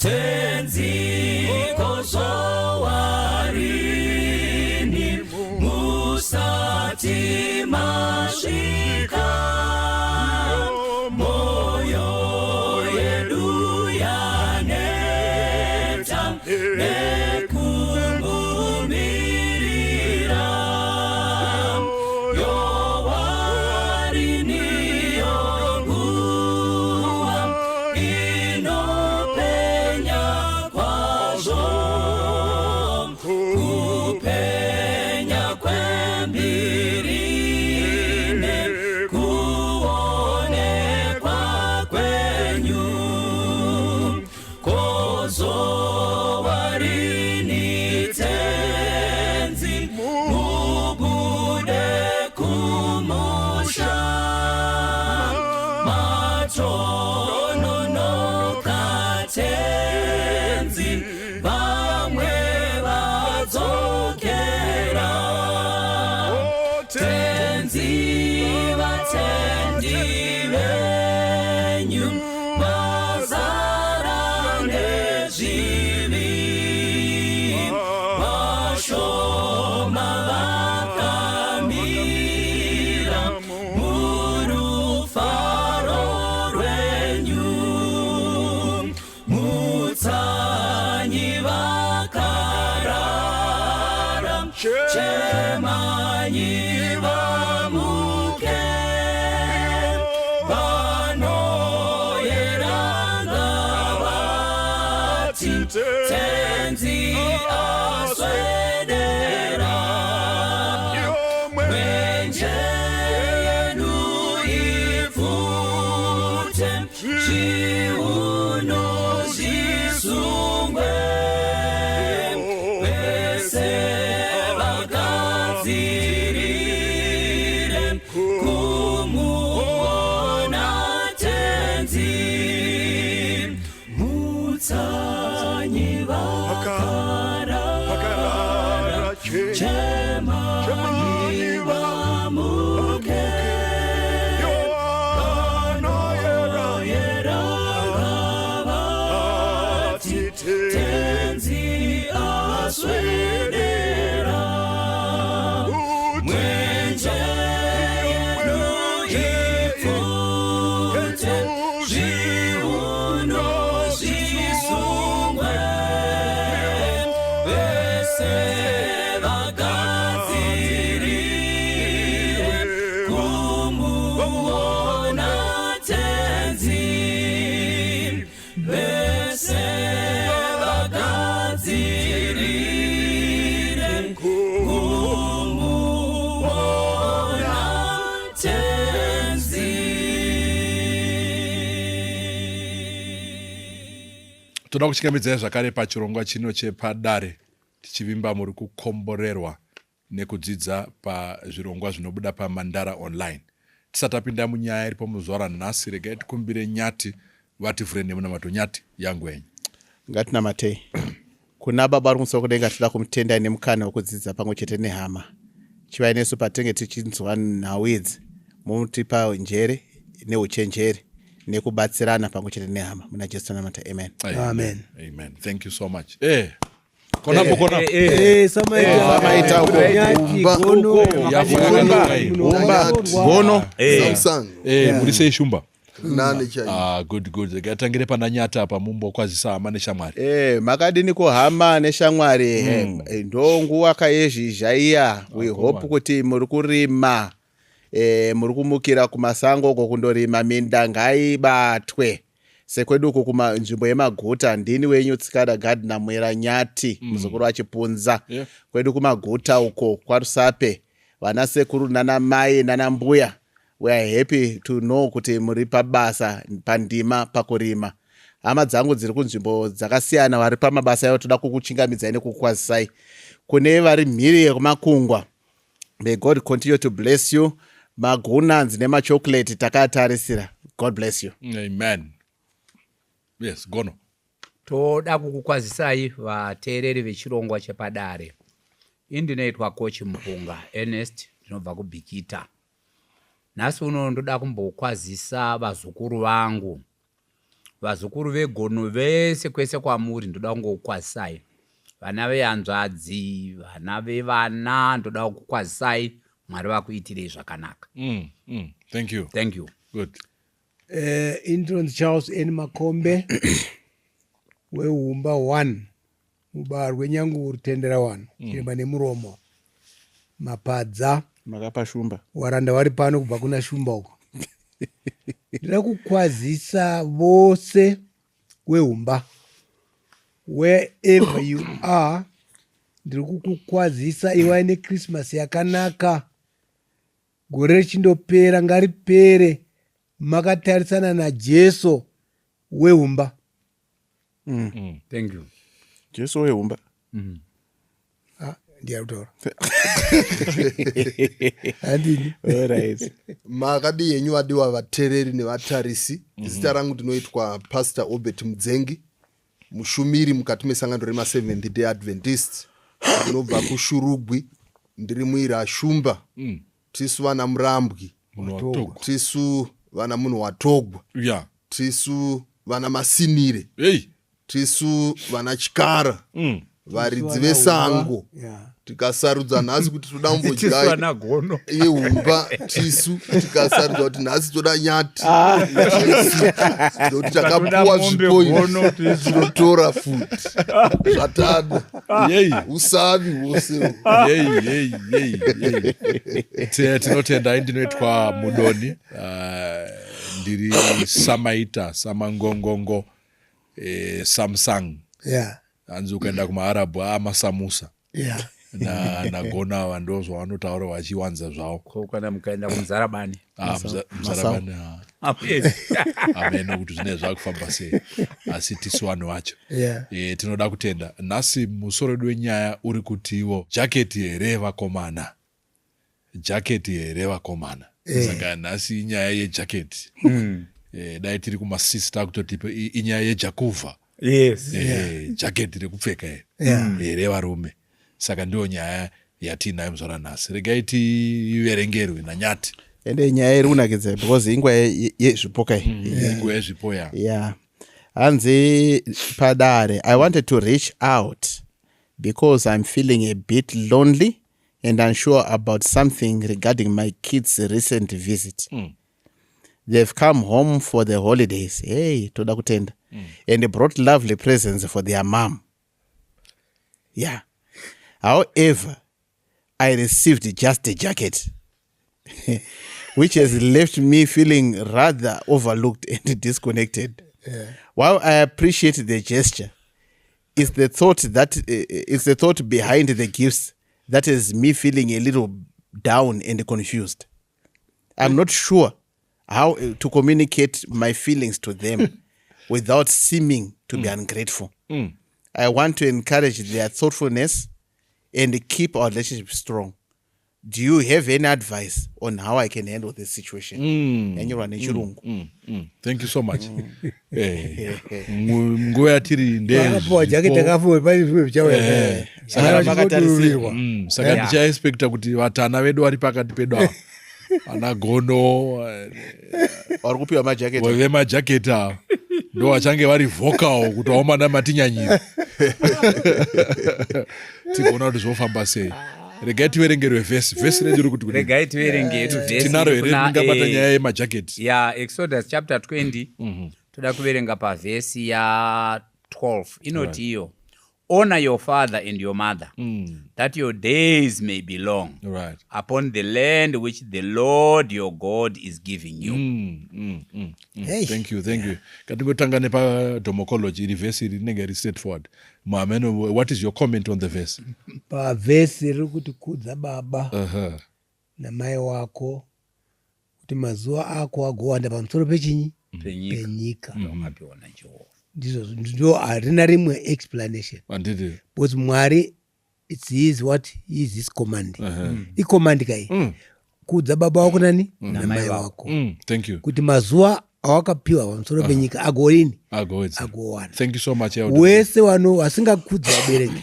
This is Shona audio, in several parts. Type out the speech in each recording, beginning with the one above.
tenzi kozowarini musati masvika moyo yedu yaneta nekungumirira yowarini yonguwa inopenya kwazvo kupenya kwembirine kuonekwa kwenyu kozowarini tenzi mubude kumusha matononoka tenzi vamwe vadzokera tenzi vatendi venyu vazara nezvivi vashoma vakamira murufaro rwenyu mutsanyi vakarara chemanyi vamuke vanoyeranga vati tenzi aswedera mwenje yenu ifute zviuno zvisungwe vese vagadzirire kumuona tenzi mutsanyi vakarara chemanyi vamuke vanoyeranga vati tenzi aswedera mwenje yenu ifute zviuno zvisungwe vese vagadzirire kumuona tenzi vese vagadzirire kumuona tenzi. Toda kuchikamidzai zvakare pachirongwa chino chepadare tichivimba muri kukomborerwa nekudzidza pazvirongwa zvinobuda paMandara Online. Tisati tapinda munyaya iripo muzuva ranhasi, regai tikumbire Nyati vativhure nemunamato. Nyati yangu yenyu. Ngatinamatei. Kuna baba vari kumusoro kudenga tinoda kumutenda nemukana wekudzidza pamwe chete nehama. Chivai nesu patenge tichinzwa nhau idzi mutipa njere neuchenjeri nekubatsirana pamwe chete nehama. Muna Jesu namata. Amen. Amen. Amen. Thank you so much. Samaita gono Samsung murise shumba. nane chai. Good. Gatangire pana Nyata apa mumbo kwazisa hama neshamwari. Makadini kuhama neshamwari ndo nguva kayezhizha iya. We hope kuti muri kurima muri kumukira kumasango uko kundorima minda ngaibatwe. Sekwedu uko nzvimbo yemaguta ndini wenyu Tsikada Gardener Mwera Nyati muzukuru wachipunza. Kwedu kumaguta uko kwaRusape vana sekuru nana mai nana mbuya, we are happy to know kuti muri pabasa pandima pakurima. Hama dzangu dziri kunzvimbo dzakasiyana vari pamabasa ayo toda kukuchingamidzai nekukwazisai. Kune vari mhiri yekumakungwa, may God continue to bless you. Magunanzi nemachocolate takatarisira. God bless you. Amen. Yes, Gono. Toda kukukwazisai vateereri vechirongwa chepadare. Indinoitwa Coach Mpunga Ernest, ndinobva kuBhikita. Nhasi uno ndoda kumbokwazisa vazukuru vangu vazukuru vegono vese kwese kwamuri ndoda kungokukwazisai. Vana vehanzvadzi, vana vevana ndoda kukwazisai. Mwari vakuitirei zvakanaka. Thank you. Thank you. Good. Intron Charles N. Makombe weHumba 1 mubarwe Nyanguru tendera 1 chiremba nemuromo mapadza makapa shumba waranda wari pano kubva kuna shumba uko. Ndira kukwazisa vose weHumba wherever you are. Ndiri kukukwazisa iwai neChristmas yakanaka. Gore richindopera ngaripere makatarisana naJesu weHumba. Thank you. Jesu weHumba. Ndiyakutaura. Handini. Alright. Makadi yenyu adiwa vatereri nevatarisi. Zita rangu ndinoitwa Pastor Obet Mudzengi, mushumiri mukati mesangano rema Seventh Day Adventist. Ndinobva kuShurugwi, ndiri muira Shumba. Tisu vana Murambwi, tisu vana munhu watogwa, tisu vana Masinire, tisu vana Chikara, varidzi vesango. Tikasarudza nhasi kuti toda mbodya yeHumba tisu, tikasarudza kuti nhasi toda nyati ndokuti takapuwa zvipoio tinotora futi zvatada usavi hwose. Tinotenda ndinoitwa Mudoni, ndiri Samaita Samangongongo Samsung. Hanzi ukaenda kumaArabhu amasamusa. Nagona vandozva vanotaura vachiwanza zvavo. Kana mukaenda kumuzarabani. Muzarabani. Amen, kuti zvine zvakufamba sei. Asi tisu vanhu vacho. Tinoda kutenda. Nhasi musoro wedu wenyaya uri kuti iwo jaketi here vakomana. Jaketi here vakomana. Saka nhasi inyaya yejaketi. Dai tiri kumasista kutoti inyaya yejakuvha. Jaketi rekupfeka here varume. Saka ndio nyaya yatinayo muzora nhasi. Regai tiverengerwe naNyati. Ende nyaya iri kunakidza because ingwa yezvipoka ingwa yezvipo hanzi padare. I wanted to reach out because I'm feeling a bit lonely and unsure about something regarding my kids' recent visit. They've come home for the holidays. Hey, toda kutenda. And brought lovely presents for their mom. However, I received just a jacket, which has left me feeling rather overlooked and disconnected. While I appreciate the gesture, it's the thought behind the gifts that is me feeling a little down and confused. I'm not sure how to communicate my feelings to them without seeming to be ungrateful. I want to encourage their thoughtfulness and keep our relationship strong. Do you have any advice on how I can handle this situation? Thank you so much. Nguva yatiri saka ndichaexpecta kuti vatana vedu vari pakati pedu ava ana gono vari kupiwa majaketi vemajaketi ava ndo vachange vari vocal kuti vaomana matinyanyira. Tigona kuti zvofamba sei. Regai tiverengerwe vhesi redu kuti regai tiverengerwe vhesi tinaro here ringabata nyaya yemajaketi. Exodus chapter 20 toda kuverenga pavhesi ya 12 inoti iyo honor your father and your mother that your days may be long upon the land which the Lord your God is giving you. Thank you. Katingotanga nepadomocology iri vhesi iri rinenge ri straightforward. Mameno, what is your comment on the verse? Pavhesi riri kuti kudza baba namai wako kuti mazuva ako agowanda pamusoro pechinyi penyika. Ndizvo harina rimwe explanation. But Mwari, it's his what? Is his command. Command kai. Kudza baba wako nani? Namai wako. Thank you. Kuti mazuva awakapiwa pamusoro penyika agoini? Agowanda. Thank you so much. Wese wano wasingakudza vabereki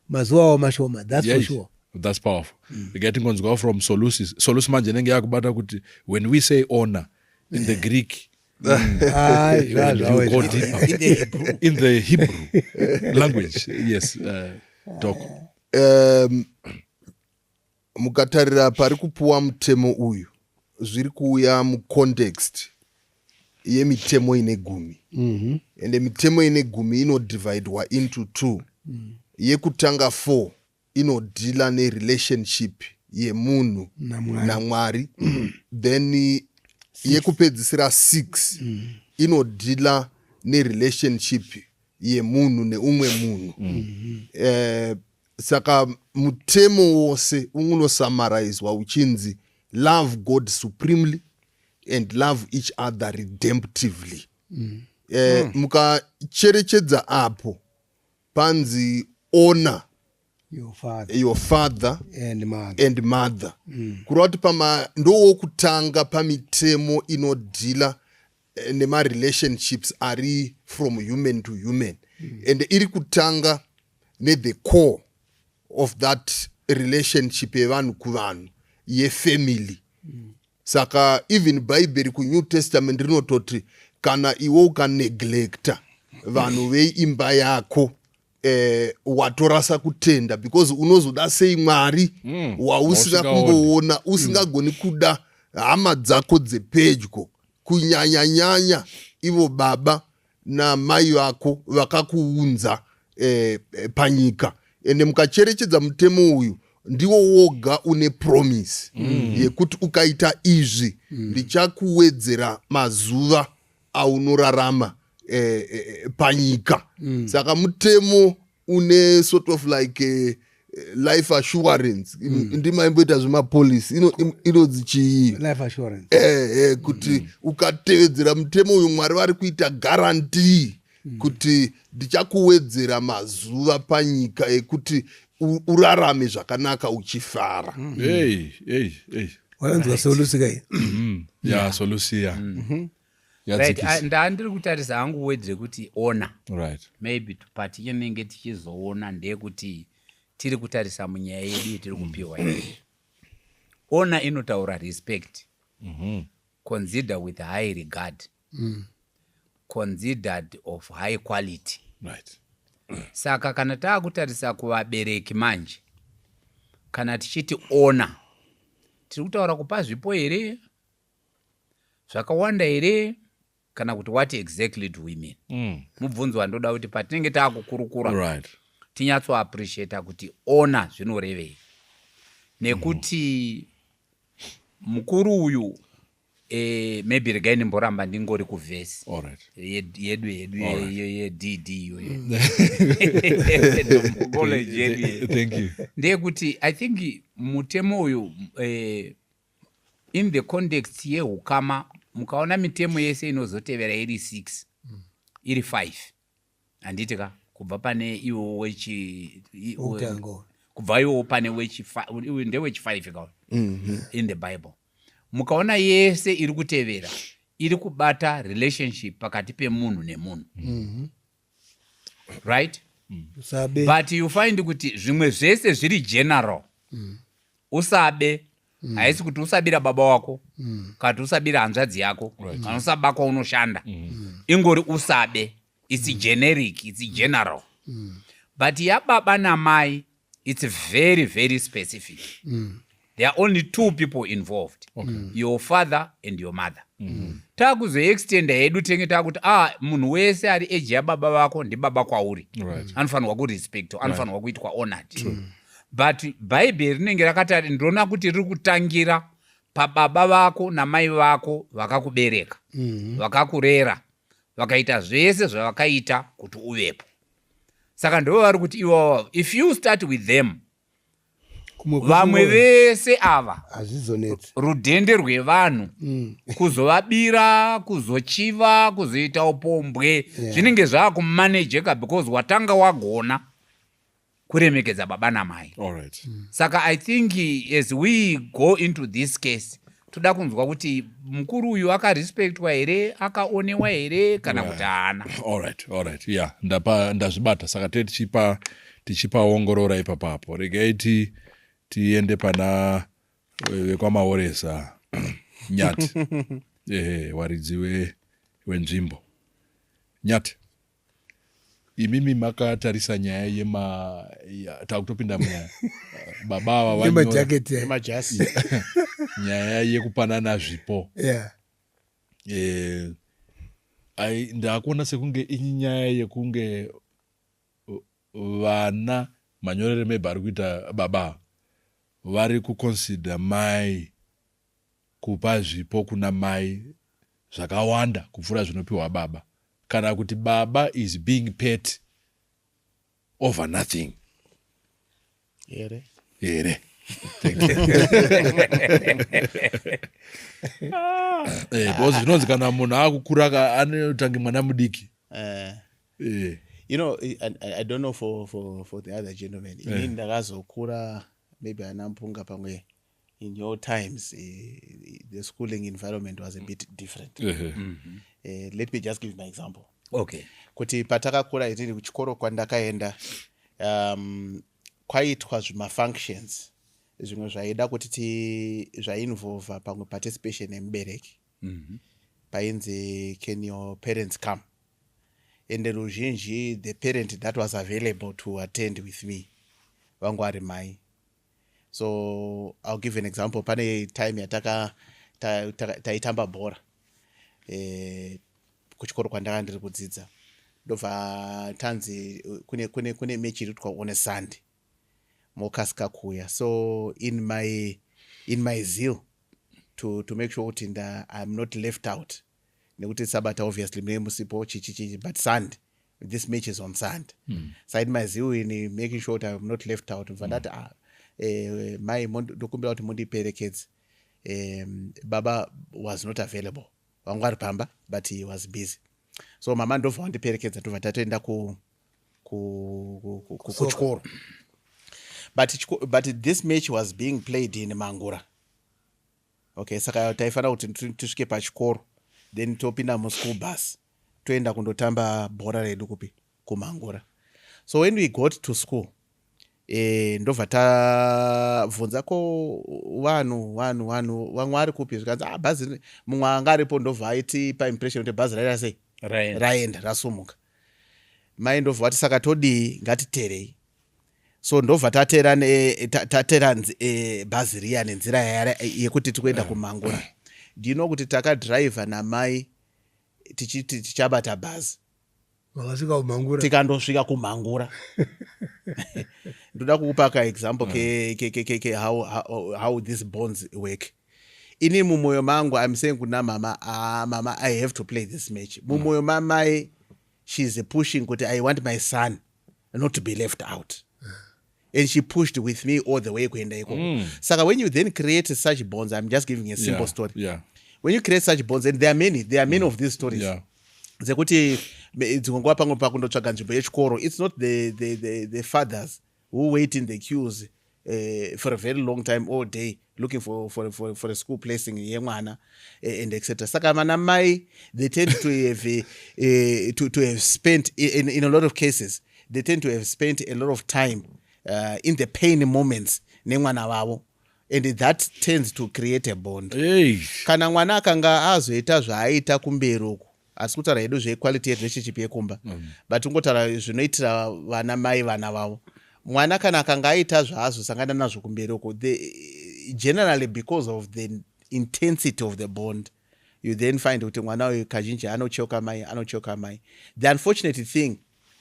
mazuva awo mashoma. That's for sure. That's powerful. Getting on from Solus manje nenge yakubata kuti when we say honor in the Greek Hayi, You go zvazo deeper. In the Hebrew language. Yes, Doc. Mukatarira pari kupuwa mutemo uyu zviri kuuya mucontext yemitemo ine 10. Ende mitemo ine 10 inodivhaidwa into 2. Yekutanga 4 inodhila nerelationship yemunhu naMwari. Then yekupedzisira 6 inodhila nerelationship yemunhu neumwe munhu. Saka mutemo wose unosummarizwa uchinzi love God supremely and love each other redemptively. Mukacherechedza apo panzi honor your father and mother. Kureva kuti ndowokutanga pamitemo inodhila nemarelationships ari from human to human. And iri kutanga the core of that relationship yevanhu kuvanhu yefamily. Saka even Bible ku New Testament rinototi kana iwe ukaneglecta vanhu veimba yako watorasa kutenda, because unozoda sei Mwari wausina kumboona, usingagoni kuda hama dzako dzepedyo, kunyanya ivo baba na mai vako vakakuunza panyika. Ende mukacherechedza mutemo uyu ndiwo woga une promise yekuti ukaita izvi ndichakuwedzera mazuva aunorarama panyika. Saka mutemo une sort of like life assurance. Ndimaimboita zvemapolisi inodzichii life assurance. Kuti ukatevedzera mutemo uyu Mwari vari kuita guarantee kuti ndichakuwedzera mazuva panyika ekuti urarame zvakanaka uchifara. Wayanzwa Solusi kai? Yeah, Solusi, yeah. Right, ndandiri kutarisa hangu wedzere kuti honor. Right. Maybe part yenenge tichizoona ndeyekuti tiri kutarisa munyaya yedu tiri kupiwa iyi. Honor inotaura respect. Consider with high regard. Considered of high quality. Right. Saka kana taakutarisa kuvabereki manje, kana tichiti honor, tiri kutaura kupa zvipo here, zvakawanda here, kana kuti what exactly do we mean? Mubvunzo wandoda kuti patinenge taakukurukura, Right. tinyatso appreciate kuti honor zvinorevei. Nekuti mukuru uyu maybe regai nimboramba ndingori kuvhesi yedu yeDD iyoyo. Thank you. Ndeyekuti I think mutemo uyu in the context yehukama, mukaona mitemo yese inozotevera iri 6 iri 5 handiti ka kubva pane iwo wechi kubva iwo pane wechi ndewechi 5 ka in the Bible. Mukaona yese iri kutevera iri kubata relationship pakati pemunhu nemunhu. Right? But you find kuti zvimwe zvese zviri general. Usabe haisi kuti usabira baba wako, kana usabira hanzvadzi yako, kana usaba kwaunoshanda. Ingori usabe. It's generic, it's general. But ya baba namai, it's very, very specific. There are only 2 people involved. Your father and your mother. Takuzoextenda hedu tenge takuti munhu wese ari age ya baba vako ndi baba kwauri. Anofanirwa kurespect, anofanirwa kuitwa honored. But Bible rinenge rakati ndona kuti riri kutangira pababa vako namai vako vakakubereka, vakakurera, vakaita zvese zvavakaita kuti uvepo. Saka ndo vari kuti ivo, if you start with them, vamwe vese ava rudhende rwevanhu kuzovabira, kuzochiva, kuzoita upombwe zvinenge zvaakumanejeka because watanga wagona kuremekedza baba namai. Saka I think as we go into this case, toda kunzwa kuti mukuru uyu akarespectwa here, akaonewa here, kana kuti haana. Alright. Yeah, ndazvibata. Saka tichipaongorora ipapapo. Regai tiende pana vekwamaoresa Nyati. Waridzi wenzvimbo. Nyati, imimi makatarisa nyaya takutopinda munyaya baba nemajaketi majasi nyaya yekupanana zvipo. Ndakuona sekunge inyaya yekunge vana manyorere maybe ari kuita baba vari kuconsider mai kupa zvipo kuna mai zvakawanda kupfuura zvinopiwa baba, kana kuti baba is being paid over nothing here. Because zvinonzi kana munhu akukura anotange mwana mudiki. You know, I don't know for the other gentlemen. Inini ndakazokura maybe anampunga pamwe. In your times, the schooling environment was a bit different. Let me just give my example. Okay. Kuti patakakura itiri kuchikoro kwandakaenda, kwaitwa zvimafunctions zvimwe zvaida kuti zvainvolva pamwe participation nemubereki. Painzi can your parents come? And ruzhinji the parent that was available to attend with me vangu ari mai. So I'll give an example. Pane time yataka taitamba bhora kuchikoro kwandanga ndiri kudzidza. Ndobva tanzi kune match irikuitwa on Sunday mokasika kuya. So in my zeal to make sure kuti I'm not left out, nekuti Sabata obviously mune musipo chichi, but Sunday this match is on Sunday. So in my zeal in making sure that I'm not left out for that my dokumbira kuti mundiperekedze. Baba was not available. Wangu ari pamba, but he was busy. So mama ndobva wandiperekedza tobva tatoenda kuchikoro. But this match was being played in Mangura. Okay, saka taifana kuti tusvike pachikoro, then topinda muschool bus toenda kundotamba bhora redu kupi kuMangura. So when we got to school, ndobva tabvunza ko vanhu vamwe ari kupi zvikanzi bhazi mumwe anga aripo, ndobva aitipa impression kuti bhazi raita sei raenda rasumuka. Mai ndobva vati saka todii ngatiterei. So ndobva tatera bhazi riya nenzira yekuti tikuenda kuMangura. Ndino kuti takadhiraivha namai tichiti tichabata bhazi tikandosvika kuMangura. Ndoda kukupa ka example ke how these bonds work. Ini mumoyo mangu I'm saying kuna mama mama I have to play this match. Mumoyo mamai she's pushing kuti I want my son not to be left out. And she pushed with me all the way kuenda iko. Saka when you then create such bonds, I'm just giving a simple story. When you create such bonds, and there are many of these stories. Zekuti dzingwa pango pakundotsvaga nzvimbo yechikoro. It's not the fathers who wait in the queues for a very long time all day looking for a school placing yemwana and etc. Saka mana mai they tend to have spent in a lot of cases they tend to have spent a lot of time in the pain moments nemwana wavo, and that tends to create a bond. Kana mwana akanga azoita zvaaita kumberi uko, asi kutaura hedu zvequality relationship yekumba, but ungotaura zvinoitira vana mai vana vavo. Mwana kana akanga aita zvaazosangana nazvo kumberi uko, generally because of the intensity of the bond, you then find kuti mwana uyu kazhinji anochoka mai. The unfortunate thing,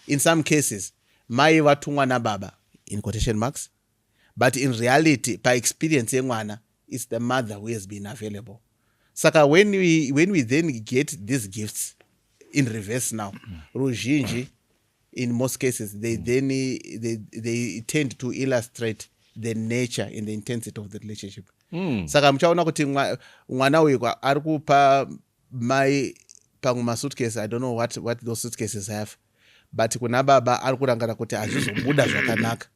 in some cases, mai vatumwa nababa, in quotation marks, but in reality, by experience yemwana, it's the mother who has been available. Saka when we then get these gifts in reverse now, ruzhinji, in most cases, they tend to illustrate the nature and the intensity of the relationship. Saka mchaona kuti mwana uyu ari kupa mai pamwe masuitcase, I don't know what those suitcases have, but kuna baba ari kurangara kuti azvizobuda zvakanaka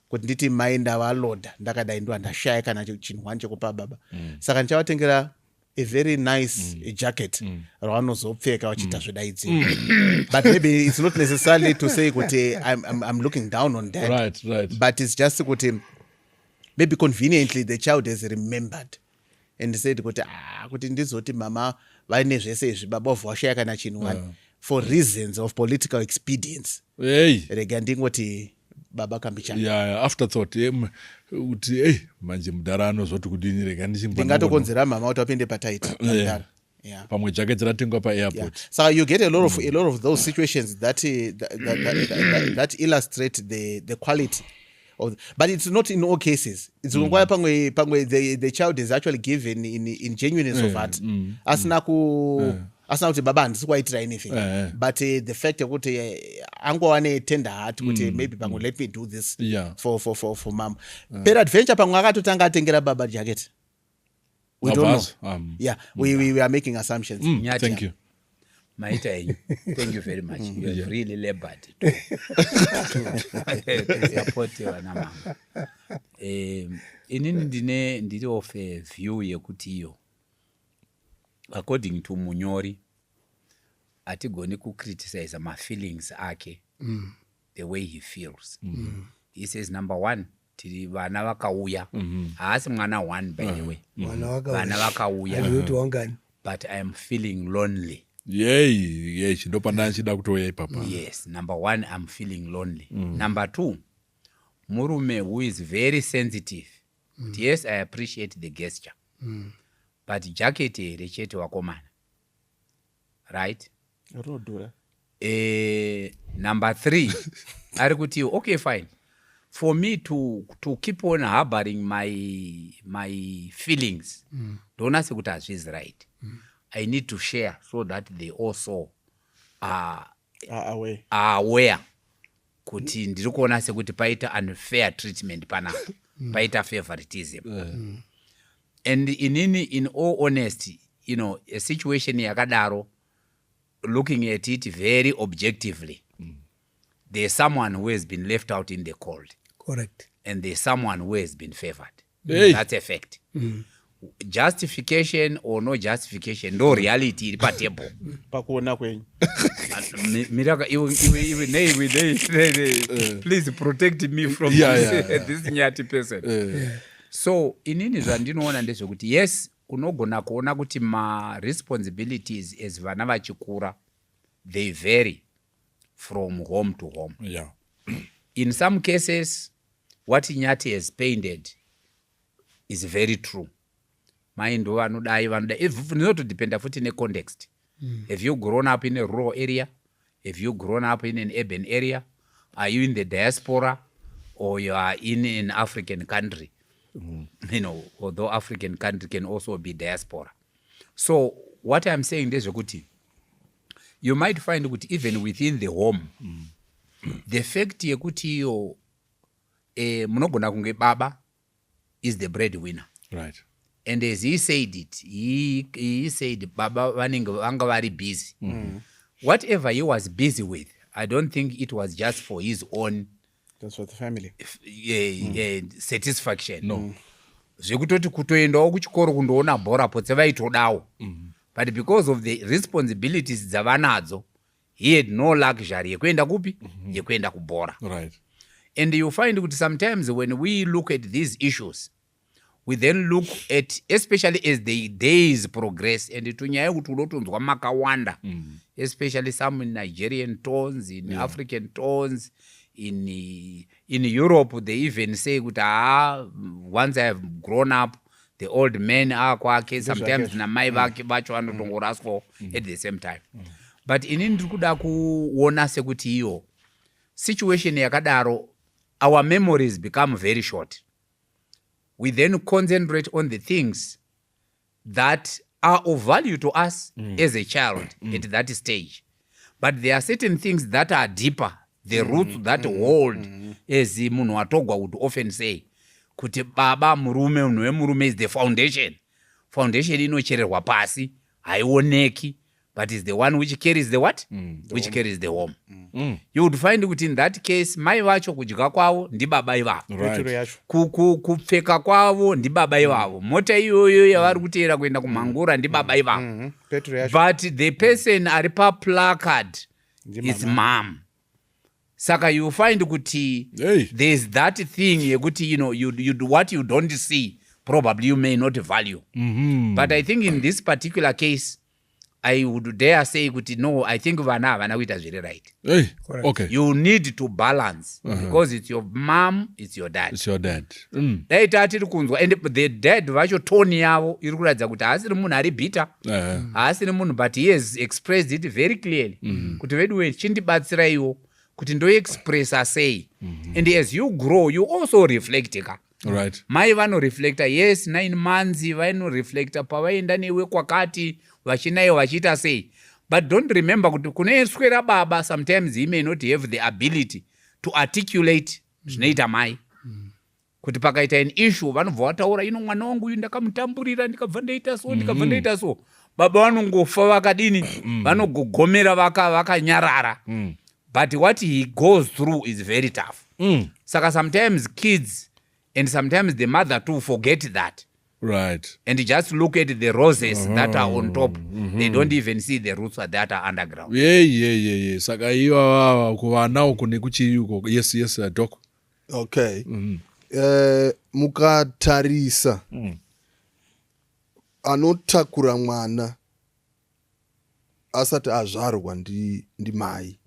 kuti nditi mai ndavaloda ndakadai ndo ndashaya kana chinhu chekupa baba. Saka ndichavatengera a very nice jacket ravanozopfeka vachiita zvidaidziro. But maybe it's not necessarily to say kuti I'm looking down on that. Right. But it's just kuti maybe conveniently the child has remembered and said kuti ndizoti mama vaine zvese izvi baba vhwashaya kana chinhu for reasons of political expedience. Hey. Rega ndingoti baba kambichana. Yeah, afterthought kuti manje mudhara anozoti kudini rega ndingatokonzera mama kuti apinde pataiti. Yeah. Pamwe jacket ratengwa pa airport. So you get a lot of those situations that illustrate the quality of, but it's not in all cases. It's pamwe the child is actually given in genuineness of heart. Asina kuti baba handisi kuaitira anything. But the fact kuti angowane tender heart kuti maybe pamwe let me do this for mom. Peradventure pamwe akatotanga atengera baba jacket. We don't know. We are making assumptions. Thank you. Maita enyu. Thank you very much. You have really labored to support wana mama. Inini ndiri of a view yekuti iyo. According to Munyori, atigoni ku criticize my feelings ake, the way he feels. He says, number one, tiri vana vakauya. Haasi mwana one, by the way. Vana vakauya. But I am feeling lonely. Yay, chindopanana chida kutoya papa. Yes, number one, I'm feeling lonely. Number two, murume who is very sensitive. Yes, I appreciate the gesture. But jacket rechete wakomana. Right? Number three, arikuti, okay, fine. For me to keep on harboring my feelings, don't ask what is right. I need to share so that they also are aware. Kuti ndiri kuona sekuti paita unfair treatment pana, paita favoritism. And in all honesty, a situation yakadaro, looking at it very objectively, there's someone who has been left out in the cold. Correct. And there's someone who has been favored. Hey. That's a fact. Justification or no justification, no reality iri patable. Pakuona kwenyu. Miraka, please protect me from this nyati person. So, inini zvandinoona ndezvekuti, yes, unogona kuona kuti ma responsibilities as vana vachikura, they vary from home to home. Yeah. In some cases, what Nyati has painted is very true. Mind vanodai depend futi ne context. Have you grown up in a rural area? Have you grown up in an urban area? Are you in the diaspora or you are in an African country? Although African country can also be diaspora. So what I'm saying is you might find that even within the home, the fact yekuti yo munogona kunge baba is the breadwinner. Right. And as he said it, he said baba vanga very busy. Whatever he was busy with, I don't think it was just for his own. That's for the family. Satisfaction. No. Zvekutoti kutoendawo kuchikoro kundoona bhora po tsevaitodawo. But because of the responsibilities dzavanadzo, he had no luxury yekuenda kupi? Yekuenda kubhora. Right. And you find that sometimes when we look at these issues, we then look at, especially as the days progress, and tunyaya kuti unotonzwa makawanda, especially some in Nigerian tones, in African tones, in Europe, they even say, once I have grown up, the old men are kwake, sometimes na mai vake vacho vanotongoraswa at the same time. But inini kuda kuona sekuti iyo situation yakadaro, our memories become very short. We then concentrate on the things that are of value to us as a child at that stage. But there are certain things that are deeper, the roots that hold, as munhu watogwa would often say, kuti baba murume, unwe murume is the foundation. Foundation inochererwa pasi, haioneki, but is the one which carries the what? Which carries the home. You would find that in that case, mai vacho kudya kwavo ndi baba ivavo. Right. Kupfeka kwavo ndi baba ivavo. Mota iyoyo yavari kuteera kuenda kumhangura ndi baba ivavo. But the person ari pa placard is mom. Saka you find kuti there's that thing yekuti you do what you don't see, probably you may not value. But I think in this particular case, I would dare say kuti no, I think vana havana kuita zviri right. Hey, okay. You need to balance because it's your mom, it's your dad. It's your dad. Dai tiri kunzwa and the dad vacho tone yavo iri kuratidza kuti haasiri munhu ari bitter. Haasiri munhu, but he has expressed it very clearly. Kuti vedu chindibatsiraiwo kuti ndo expressa sei. And as you grow, you also reflect ka. Right. Mai vanoreflecta, yes, 9 months vanoreflecta pavaenda newe kwakati vachinayo vachiita sei. But don't remember kuti kuneswera baba, sometimes he may not have the ability to articulate zvinoita mai. Kuti pakaita an issue vanobva vataura, mwana wangu uyu ndakamutamburira ndikabva ndaita so. Baba vanongofa vakadini, vanogogomera vakanyarara. But what he goes through is very tough. Saka sometimes kids and sometimes the mother too forget that. Right. And just look at the roses that are on top. They don't even see the roots that are underground. Yeah. Saka iwa kuvana uko nekuchiyuko. Yes, Doc. Okay. Mukatarisa anotakura mwana asati azvarwa ndi mai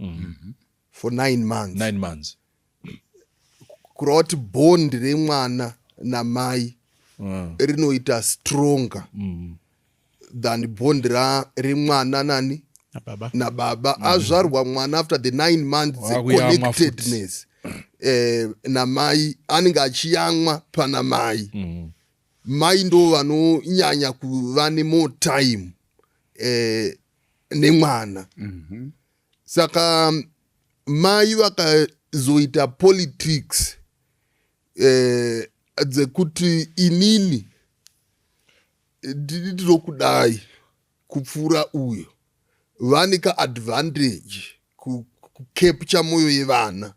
for 9 months. 9 months. Kureva kuti bond remwana namai rinoita stronger than bond remwana na baba. Azvarwa mwana after the 9 months connectedness namai anenge achiyamwa pana mai. Mai ndo vanonyanya kuva nemore time nemwana. Saka mai vakazoita politics dzekuti inini ndiri kudai kupfuura uyo, vane kaadvantage kukepcha mwoyo yevana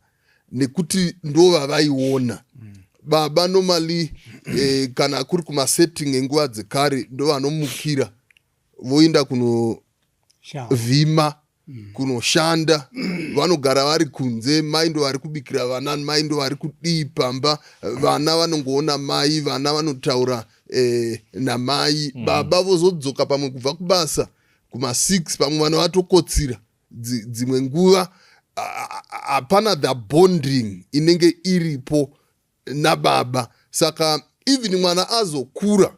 nekuti ndo vavaiona. Baba normally kana kuri kumasetting enguva dzekare ndo vanomukira voenda kunovhima kunoshanda, vanogara vari kunze, mai ndo vari kubikira vana, mai ndo vari kudii pamba, vana vanongoona mai, vana vanotaura namai. Baba vozodzoka pamwe kubva kubasa kuma6 pamwe vana vatokotsira dzimwe nguva. Hapana the bonding inenge iripo nababa. Saka even mwana azokura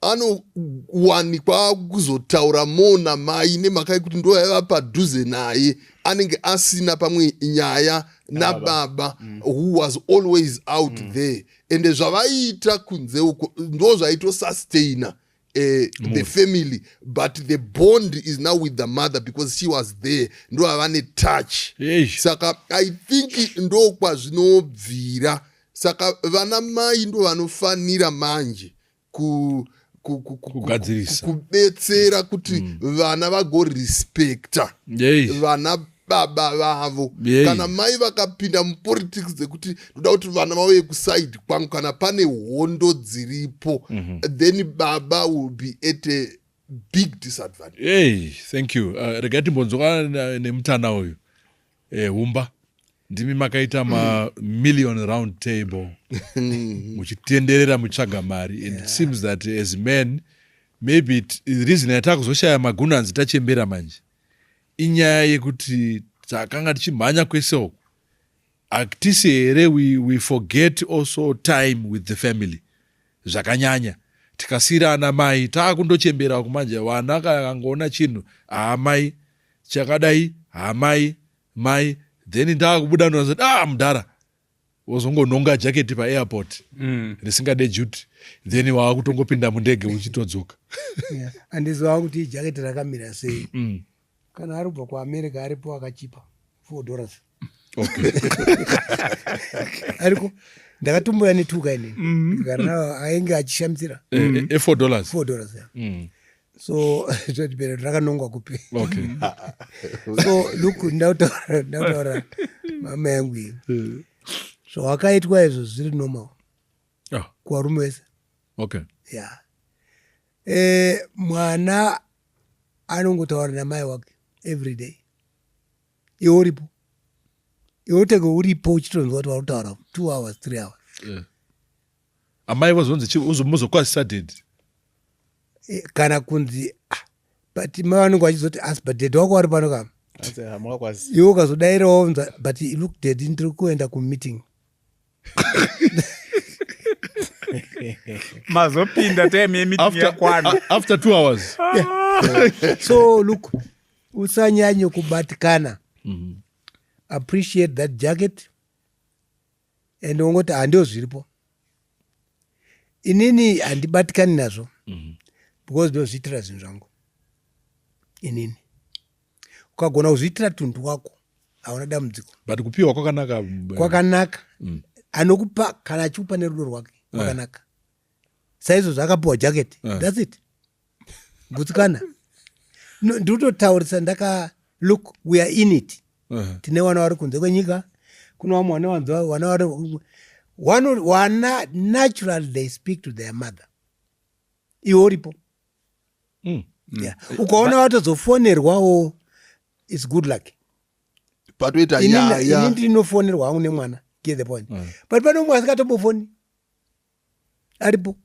anowanikwa kuzotaura more namai nemhaka yekuti ndo yaiva padhuze naye, anenge asina pamwe nyaya nababa who was always out there. Ende zvavaiita kunze uko ndo zvaitosustaina the family, but the bond is now with the mother because she was there. Ndo havane touch. Saka I think ndo kwazvinobvira. Saka vana mai ndo vanofanira manje kubetsera kuti vana vagorespecta vana baba vavo. Kana mai vakapinda mupolitics dzekuti ndoda kuti vana vauye kusaidi kwangu, kana pane hondo dziripo, then baba will be at a big disadvantage. Thank you. Regati mbonzoka nemutana uyu humba ndimi makaita million round table muchitenderera mutsvaga mari, and it seems that as men maybe the reason yatakuzoshaya magunanzi tachembera manje inyaya yekuti takanga tichimhanya kwese uko hatisi here we forget also time with the family zvakanyanya. Tikasira ana mai taakundochembera kumanje, vana kangoona chinhu mai chakadai mai then ndaakubuda nozoti mudhara wozongononga jaketi paairport risingade juti, then waakutongopinda mundege uchitodzoka. Handiziva kuti jaketi rakamira sei. Kana aribva kuAmerica aripo akachipa $4. Okay. Ariko ndakatomboya netuka ine ndikana ainge achishamisira $4. So zvotibera rakanongwa kupi. Okay. So look, ndautaura mama yangu iyi. So wakaitwa izvo zviri normal kuvarume vese. Okay. Yeah. Mwana anongotaura namai wake every day. Iwe uripo. Iwe utenge uripo uchitonzwa kuti varikutaura 2 hours 3 hours. Amai vazonzi uzokwasisa dedi. Kana kunzi but mai vanenge vachizoti asi but dad wako vari pano kama Anzi, hamwakwazi. iwe ukazodairawo unza but look dad ndiri kuenda kumeeting mazopinda time yemeeting yakwana After 2 hours. so look usanyanye kubatikana appreciate that jacket and ungoti handio zviripo inini handibatikani nazvo because ndozviitira zvinhu zvangu inini ukagona kuzviitira tuntu wako hauna dambudziko But kupiwa kwakanaka. kwakanaka anokupa kana achikupa nerudo rwake kwakanaka saizvozvo akapiwa jacket thats it gutsikana nditotaurisa ndaka look we are in it tine vana vari kunze kwenyika kuna vamwe vana natural they speak to their mother iwe uripo ukaona watozofonerwawo its good luck patoita ini nyaya ndinofonerwa hangu nemwana get the point but pane umwe asingatombofoni aripo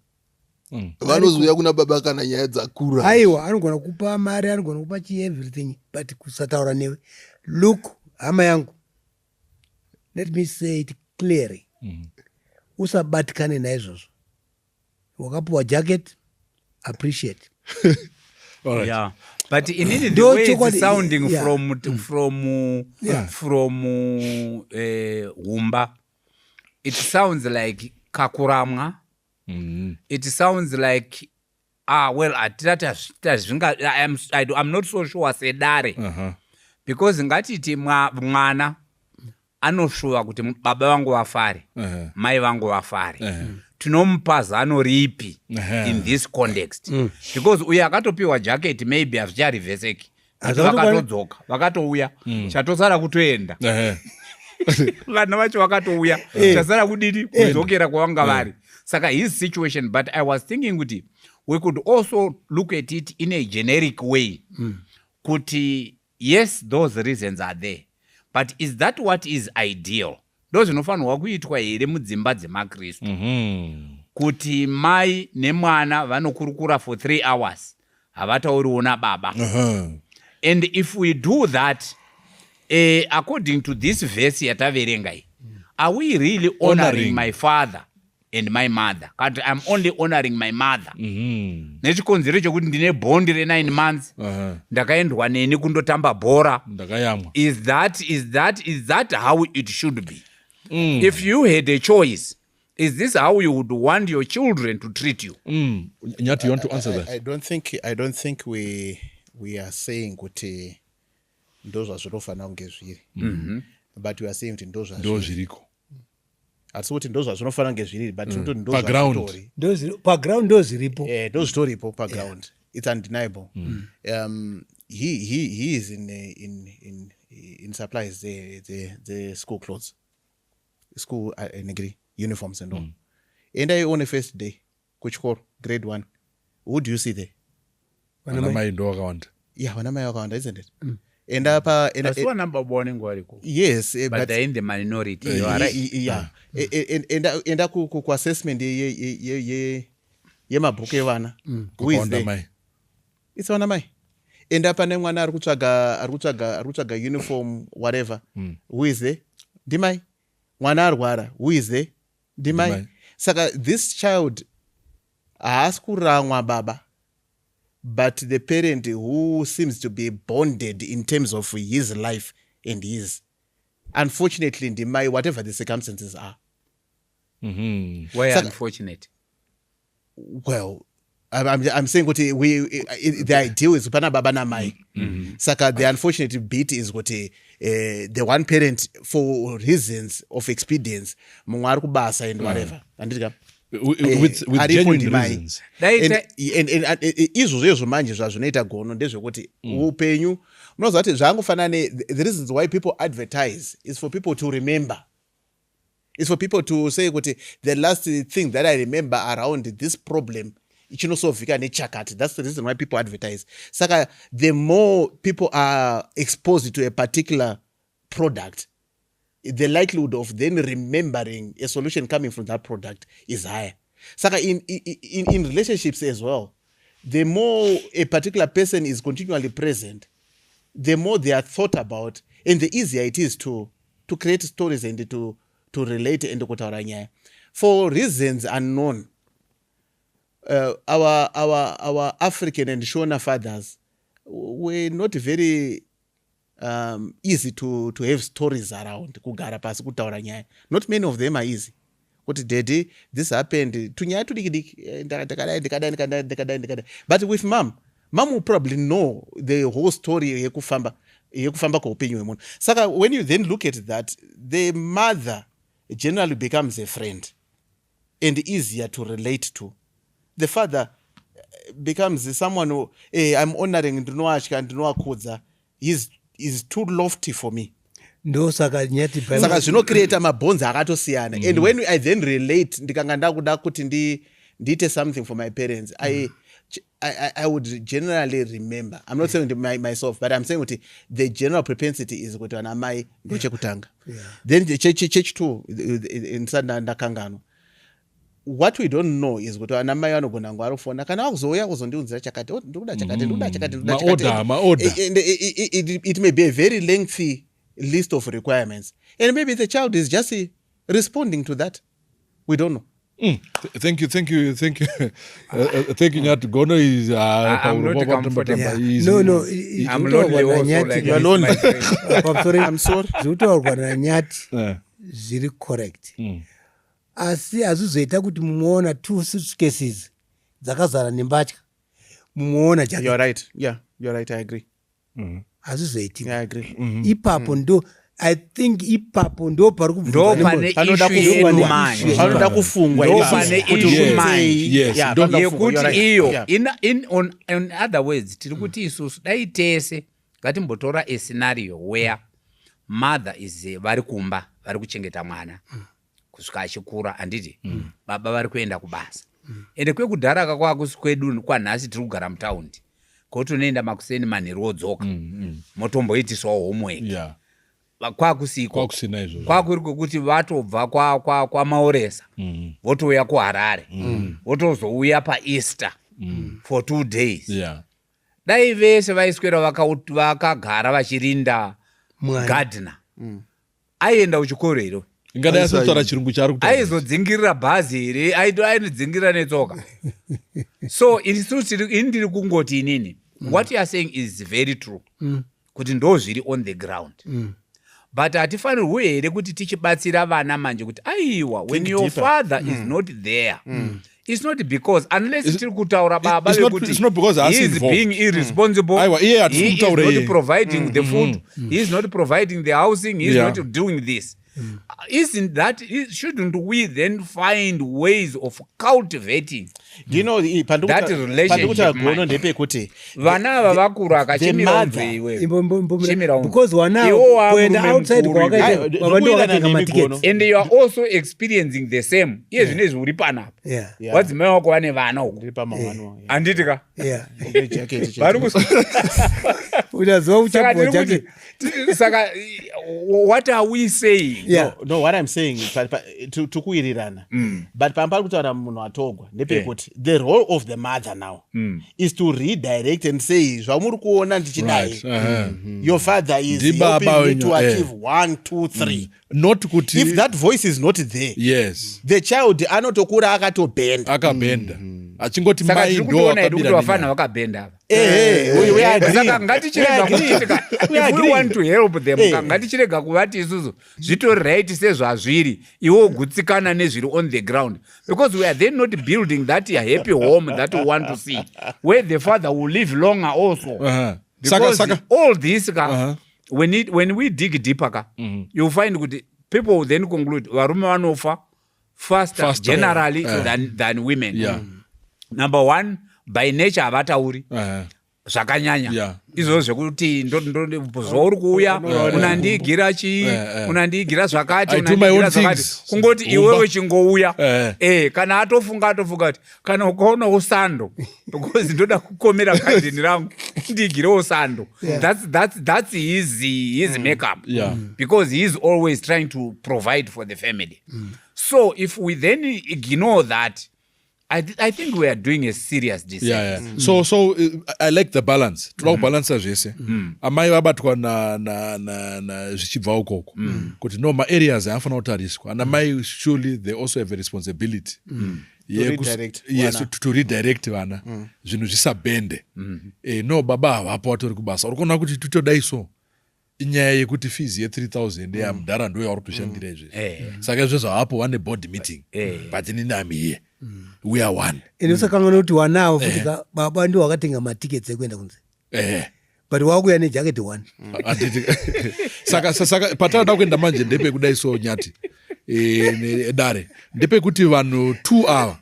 vanozouya kuna baba kana nyaya dzakura. aiwa anogona kupa mari anogona kupa everything but kusataura newe look hama yangu let me say it clearly usabatikane naizvozvo wakapiwa jacket appreciate Alright. yeah but inini the Ndio way chokwadi- it's sounding yeah. from humba it sounds like kakuramwa it sounds like well I'm not so sure sedare because ngatiti mwana anoshuva kuti baba vangu vafare mai vangu vafare tinomupa zano ripi in this context because uyo akatopiwa jacket maybe hazvicharivheseki vakatodzoka vakatouya chatosara kutoenda vana vacho vakatouya chasara kudini kudzokera kwavanga vari saka his situation but I was thinking kuti we could also look at it in a generic way kuti yes those reasons are there but is that what is ideal ndo zvinofanirwa kuitwa here mudzimba dzemakristu kuti mai nemwana vanokurukura for 3 hours havatauriwo nababa and if we do that according to this verse yataverenga iyi are we really honoring my father and my mother kati I'm only honoring my mother nechikonzero chokuti ndine bhondi re9 months ndakaendwa neni kundotamba bhora Ndakayamwa. is that how it should be if you had a choice is this how you would want your children to treat you Nyati, you want to answer that? I don't think we are saying kuti ndozva zvinofana kunge zviri but we are saying kuti Ndo zviriko. hatisi kuti ndozva zvinofana kunge zviri but kuti Background. paground ndo zviripo ndozvitoripo paground it's undeniable he is in supplies the school clothes school negri uniforms and all and I on a first day kuchikoro grade 1 who do you see there Vana mai ndo wakawanda. vana mai vakawanda isn't it and apa asiwa number one ngwariko yes but they're in the minority you are right yeah enda ku-assessment yemabhuku evana who is Kwakawanda there mai. it's vana mai enda pane mwana ari kutsvaga uniform whatever who is there ndimai mwana arwara who is there ndimai Ndimai. saka this child haasi kuramwa baba but the parent who seems to be bonded in terms of his life and his unfortunately ndimai whatever the circumstances are why Saka- unfortunate well I'm saying kuti the ideal is pana baba namai saka the unfortunate bit is kuti the one parent for reasons of expedience mumwe ari kubasa and whatever anditika With aripo genuine ndimai. reasons. Daita- izvozvo manje zvazvinoita gono ndezvekuti upenyu unoziva kuti zvaangofanane the reasons why people advertise is for people to remember. It's for people to say kuti the last thing that I remember around this problem ichinosovhika nechakati. That's the reason why people advertise. Saka the more people are exposed to a particular product, the likelihood of then remembering a solution coming from that product is higher. Saka in relationships as well, the more a particular person is continually present, the more they are thought about, and the easier it is to create stories and to relate and kutaura nyaya. For reasons unknown, our African and Shona fathers were not very easy to have stories around. Kugara pasi kutaura nyaya. Not many of them are easy. What daddy, this happened. Tunyaya tudikadai. But with mom will probably know the whole story yekufamba kaupenyu wemunhu. Saka when you then look at that, the mother generally becomes a friend and easier to relate to. The father becomes someone who, hey, I'm honoring ndinoakudza. He's too lofty for me. Ndo saka nyati Saka zvinocreate mabonzi akatosiyana. And when I then relate, ndikanga ndakuda kuti ndiite something for my parents, I would generally remember. I'm not saying myself, but I'm saying the general propensity is kuti ana mai ndochekutanga. Then the church too insana ndakangano. What we don't know is kuti ana mai vanogona ngwarofona kana wakuzouya kuzondiunzira chakati ndokuda chakati. Maorder. It may be a very lengthy list of requirements, and maybe the child is just responding to that. We don't know. Thank you. Thank you, Nyati. Gono is I'm not comfortable. No, I'm lonely also. Like You are lonely. I'm sorry. Zvinotaurwa naNyati zviri correct. Asi azizoita kuti mumoona two suitcases dzakazara nembatya. Mumoona jacket. You're right. Yeah, you're right. I agree. Azizoiti. Yeah, I agree. Ipapo ndo I think ipapo ndo pari ndo pane issue yedu Anoda kufungwa. ndo pane issue mind. Yes. Yekuti iyo on other words tiri kuti isusu dai tese ngatimbotora a scenario where mother is vari kumba vari kuchengeta mwana kusvika achikura handiti baba vari kuenda kubasa ende kwekudharaka kwakusi kwedu kwanhasi tiri kugara mutaundi kuti unoenda makuseni manheru wodzoka motomboitiswawo homework kwakusiko kwakuri kwekuti vatobva kwamaoresa votouya kuharare votozouya paeaster for 2 days. Dai vese vaiswera vakagara vachirinda gardener aienda kuchikoro here ingadai asitaura chirungu chaari kutaura aizodzingirira bhazi here ainodzingirira netsoka. So ini ndiri kungoti inini what you are saying is very true kuti ndo zviri on the ground. But hatifanirwi here kuti tichibatsira vana manje kuti aiwa when your father is not there it's not because unless tiri kutaura baba vekuti he is being irresponsible, he is not providing the food, he is not providing the housing, he is not doing this. Shouldn't we then find ways of cultivating do you know that relationship ndepekuti vana ava vakura akachimira iwe because wana kuenda outside kwavakaita matiketi and you are also experiencing the same iye zvine zviri panapa wadzimai wako vane vana uko handitika uchaziva uchapuwa jacket. Saka what are we saying? No, what I'm saying tukuirirana but pambari kutaura munhu atogwa ndepekuti the role of the mother now is to redirect and say zvamuri kuona ndichidai your father is helping me to achieve 1 2 3 not kuti if that voice is not there the child anotokura akabenda achingoti mai ndo akabira vafana vakabenda saka ngatichirega if we want to help them ngatichirega kuvati isusu zvitori right sezvazviri iwe ugutsikana nezviri on the ground because we are then not building that a happy home that we want to see where the father will live longer also because all this when we dig deeper you find kuti people will then conclude varume vanofa faster generally than women. Number one, by nature havatauri zvakanyanya izvo zvekuti zvauri kuuya unandiigira chii unandiigira zvakati unandiigira zvakati kungoti iwewe chingouya kana atofunga kuti kana ukaona usando because ndoda kukomera gadheni rangu ndiigirewo sando that's his makeup because he is always trying to provide for the family. So if we then ignore that I think we are doing a serious disservice. So I like the balance. Toda kubalansa zvese. Amai vabatwa na zvichibva ukoko. Kuti no ma-areas afana kutariswa. And amai surely they also have a responsibility. To redirect vana. Zvinhu zvisabende. No baba havapo vatori kubasa. Urikuona kuti tutodai so. Inyaya yekuti fees ye 3,000 ya mudhara ndo yauri kushandira izvi. Saka izvozvo hapo one board meeting. But inini I'm here. We are one. Inosakangana kuti wanawo futi baba ndio wakatenga matickets ekuenda kunze. But wakuya nejaketi one. Saka patanoda kuenda manje ndepe kudai so nyati. Dare. Ndepe kuti vanhu 2 hour.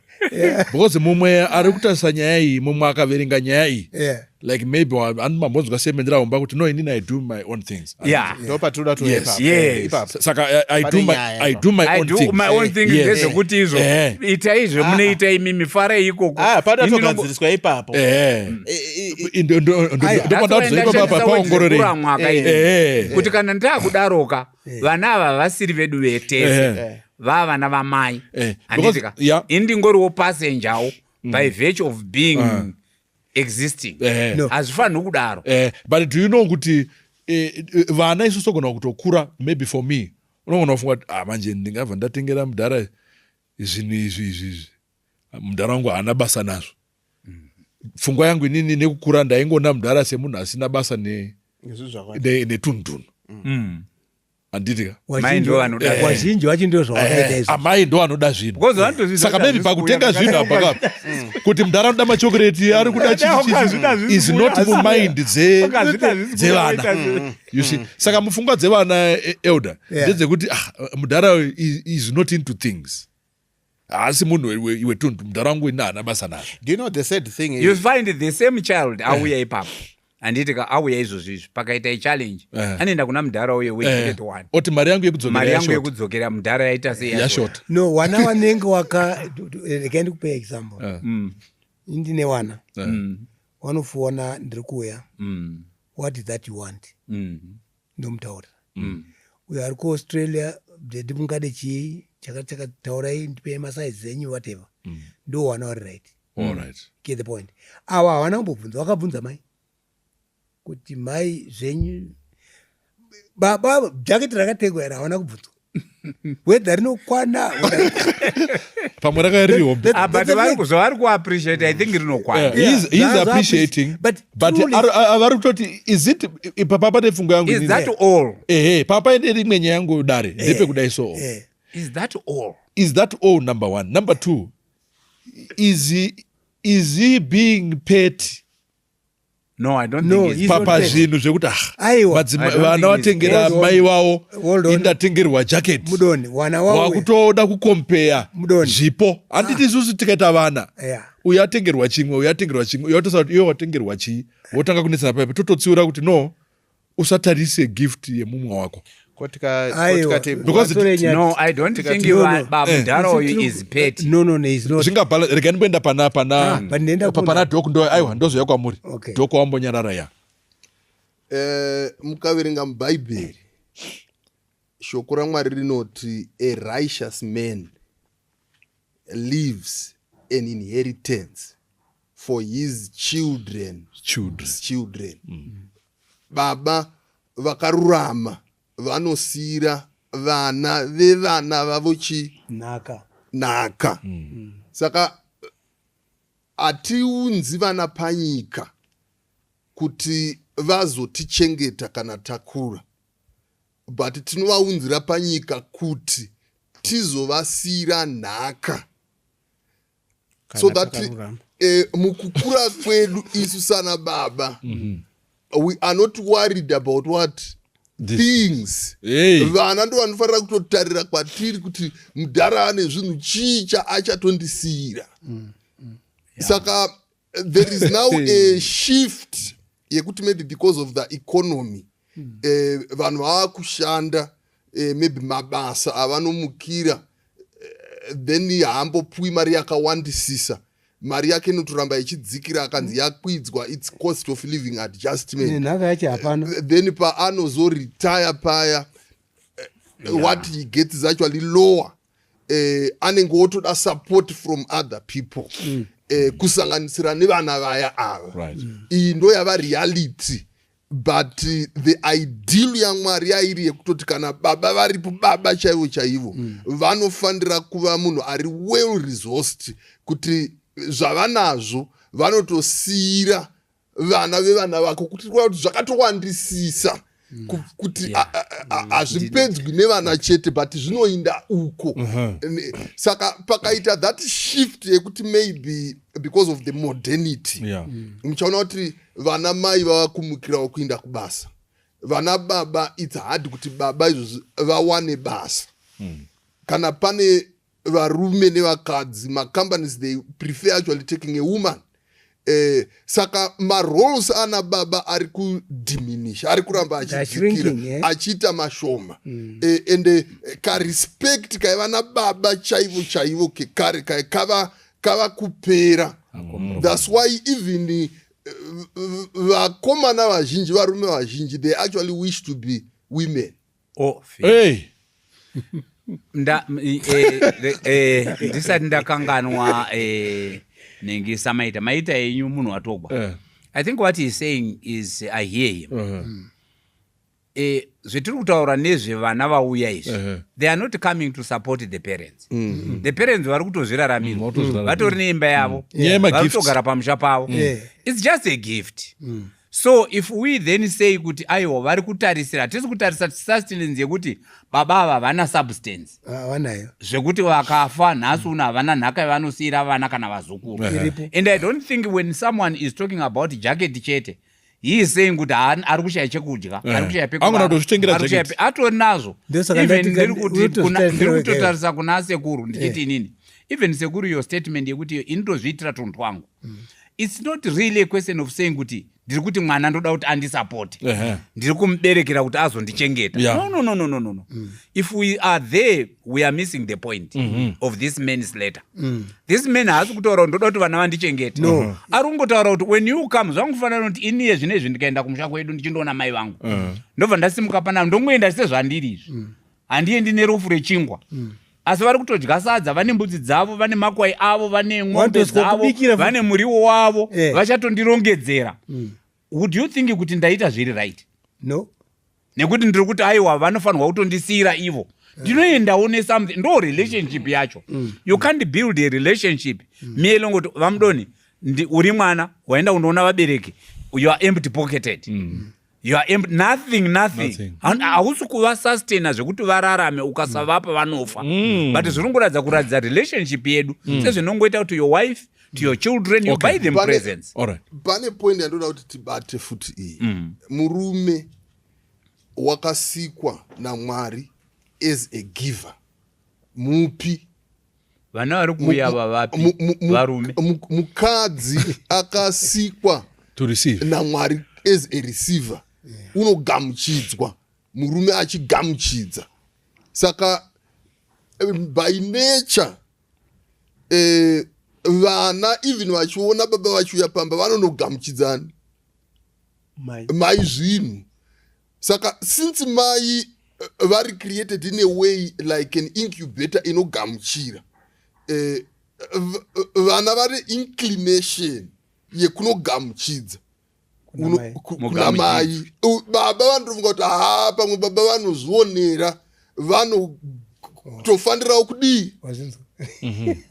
Because mumwe ari kutarisa nyaya iyi, mumwe akaverenga nyaya iyi. Like maybe andomambonzwa semendera umba kuti no inini I do my own things. Ndo patuda to Saka I do my own things. My own things ndezvekuti izvo. Ita izvo munoita imimi fara ikoko. Pada togadziriswa ipapo. Kuti kana ndakudaroka vana ava vasiri vedu vetese. Vana vamai. Anditika. Indingoriwo passengerwo by virtue of being existing. Hazvifaniri kudaro. But do you know kuti vana isusu gona kutokura maybe for me. Unogona kufunga kuti manje ndingabva ndatengera mudhara zvinhu izvi. Mudhara wangu haana basa nazvo. Pfungwa yangu inini nekukura ndaingona mudhara semunhu asina basa netunhu. Anditika. Wazhinji wacho ndio zvawakaita izvo. Amai ndo anoda zvinhu. Saka maybe pakutenga zvinhu apa kuti mudhara anoda machokoreti ari kuda chichi is not mumind dzevana. You see. Saka mupfungwa dzevana elder ndedzekuti mudhara is not into things. Asi munhu wetunhu mudhara wangu ina haana basa nazvo. Do you know the sad thing is you find the same child auya ipapo. Anditika auya izvozvizvi pakaita ichallenge anoenda kuna mudhara uye wejacket one. Oti mari yangu yekudzokera mudhara yaita sei yashort. No, wana wanenge rega ndikupe example. Ndine wana. Wanofuona ndiri kuuya. What is that you want? Ndomutaura. Uyo ari kuAustralia ndimungade chii chakataurai ndipe masaizi enyu whatever. Ndo wana vari right. All right. Get the point. Awa hawana kumbobvunza, wakabvunza mai kuti mai zvenyu baba jaketi rakategwa here hawana kubvunzwa. Whether rinokwana pamwe rakairi hombe. But vari kuappreciate, I think rinokwana. He's appreciating. But vari kutoti is it papa nepfungwa yangu is that all? Papa ine rimwe nyaya yangu dare ndepe kudai so. Is that all? Is that all, number one? Number two, is he being petty? No, I don't think he's papa zvinhu zvekuti vana vatengera mai vavo indatengerwa jacket wakutoda kukompea zvipo. Handiti isusu tikaita vana uyu atengerwa chimwe uyu atengerwa chimwe uyu atosa kuti iwe watengerwa chii wotanga kunetsana paipa tototsiura kuti no usatarise gift yemumwe wako. Because no, I don't think mudhara uyu is petty. No, he's not. Rega ndimboenda pana dhoku ndo aiwa ndozouya kwamuri. Dhoku wambonyarara ya. Mukaverenga mubhaibheri shoko raMwari rinoti a righteous man leaves an inheritance for his children. Baba vakarurama vanosira vana vevana vavo naka. Saka hatiunzi vana panyika kuti vazotichengeta kana takura, but tinovaunzira panyika kuti tizovasira nhaka. So that mukukura kwedu isu sana baba we are not worried about what things. Vana ndo vanofanira kutotarira kwatiri kuti mudhara ane zvinhu chii chaachatondisira. Saka there is now a shift yekuti maybe because of the economy vanhu vava kushanda maybe mabasa avanomukira then haambopui mari yakawandisisa. Mari yake inotoramba ichidzikira akanzi yakwidzwa its cost of living adjustment. Then paanozoretire paya what he gets is actually lower anenge otoda support from other people kusanganisira nevana vaya ava. Iyi ndo yava reality, but the ideal yaMwari yairi yekutoti kana baba varipo, baba chaivo chaivo vanofanira kuva munhu ari well resourced kuti zvavanazvo vanotosiyira vana vevana vako kuti zvakatowandisisa kuti hazvipedzwi nevana chete but zvinoinda uko. Saka pakaita that shift yekuti maybe because of the modernity muchaona kuti vana mai vava kumukirawo kuinda kubasa, vana baba it's hard kuti baba izvozvi vawane basa. Kana pane varume nevakadzi, macompanies they prefer actually taking a woman. Saka maroles ana baba ari kudiminish, ari kuramba achidzikira, achiita mashoma. And karespect kaivana baba chaivo chaivo kekare kava kupera. That's why even vakomana vazhinji, varume vazhinji, they actually wish to be women. Hey. Ndisati ndakanganwa nengisa maita yenyu munhu watogwa. I think what he's saying is I hear him. Zvetiri kutaura nezvevana vauya izvi, they are not coming to support the parents. The parents vari kutozviraramira, vatori neimba yavo, vari kutogara pamusha pavo. It's just a gift. So if we then say kuti aiwa vari kutarisira, hatisi kutarisa sustenance yekuti baba ava havana substance, zvekuti vakafa nhasi uno havana nhaka yavanosiyira vana kana vazukuru. And I don't think when someone is talking about jacket chete, he is saying kuti ari kushaya chekudya, ari kushaya pekuvara, atori nazvo. Even ndiri kutotarisa kuna sekuru ndichiti inini, even sekuru your statement yekuti inotozviitira tunhu twangu, it's not really a question of saying kuti ndiri kuti mwana ndoda kuti andisupport, ndiri kumuberekera kuti azondichengeta. No. If we are there, we are missing the point of this man's letter. This man haasi kutaura ndoda kuti vana vandichengeta. Ari kungotaura kuti when you come, zvangufanira kuti iniye zvinezvi ndikaenda kumusha kwedu ndichindoona mai vangu, ndobva ndasimuka panapa ndomuenda sezvandiri izvi, handiendi nerufu rechingwa. Asi vari kutodya sadza, vane mbudzi dzavo, vane makwai avo, vane ng'ombe dzavo, vane muriwo wavo, vachatondirongedzera. Would you think kuti ndaita zviri right? No. Nekuti ndiri kuti aiwa vanofanirwa kutondisiyira ivo. Ndinoendawo nesomething, ndo relationship yacho. You can't build a relationship mielo ngoti vamudoni uri mwana waenda unoona vabereki, you are empty pocketed. You are empty, nothing. Hausi kuva sustaina zvekuti vararame ukasavapa vanofa. But zvirongoradza kuratidza relationship yedu sezvinongoita kuti your wife, to your children, you buy them presents. Pane point yandoda kuti tibate futi iyi. Murume wakasikwa naMwari as a giver. Mupi vana vari kuuya vavapi varume. Mukadzi akasikwa naMwari as a receiver, unogamuchidzwa, murume achigamuchidza. Saka by nature vana even vachiona baba vachiuya pamba vanonogamuchidzana mai zvinhu. Saka since mai vari created in a way like an incubator inogamuchira, vana vari inclination yekunogamuchidza kuna mai. Baba vanotofunga kuti pamwe baba vanozvionera, vanotofanirawo kudii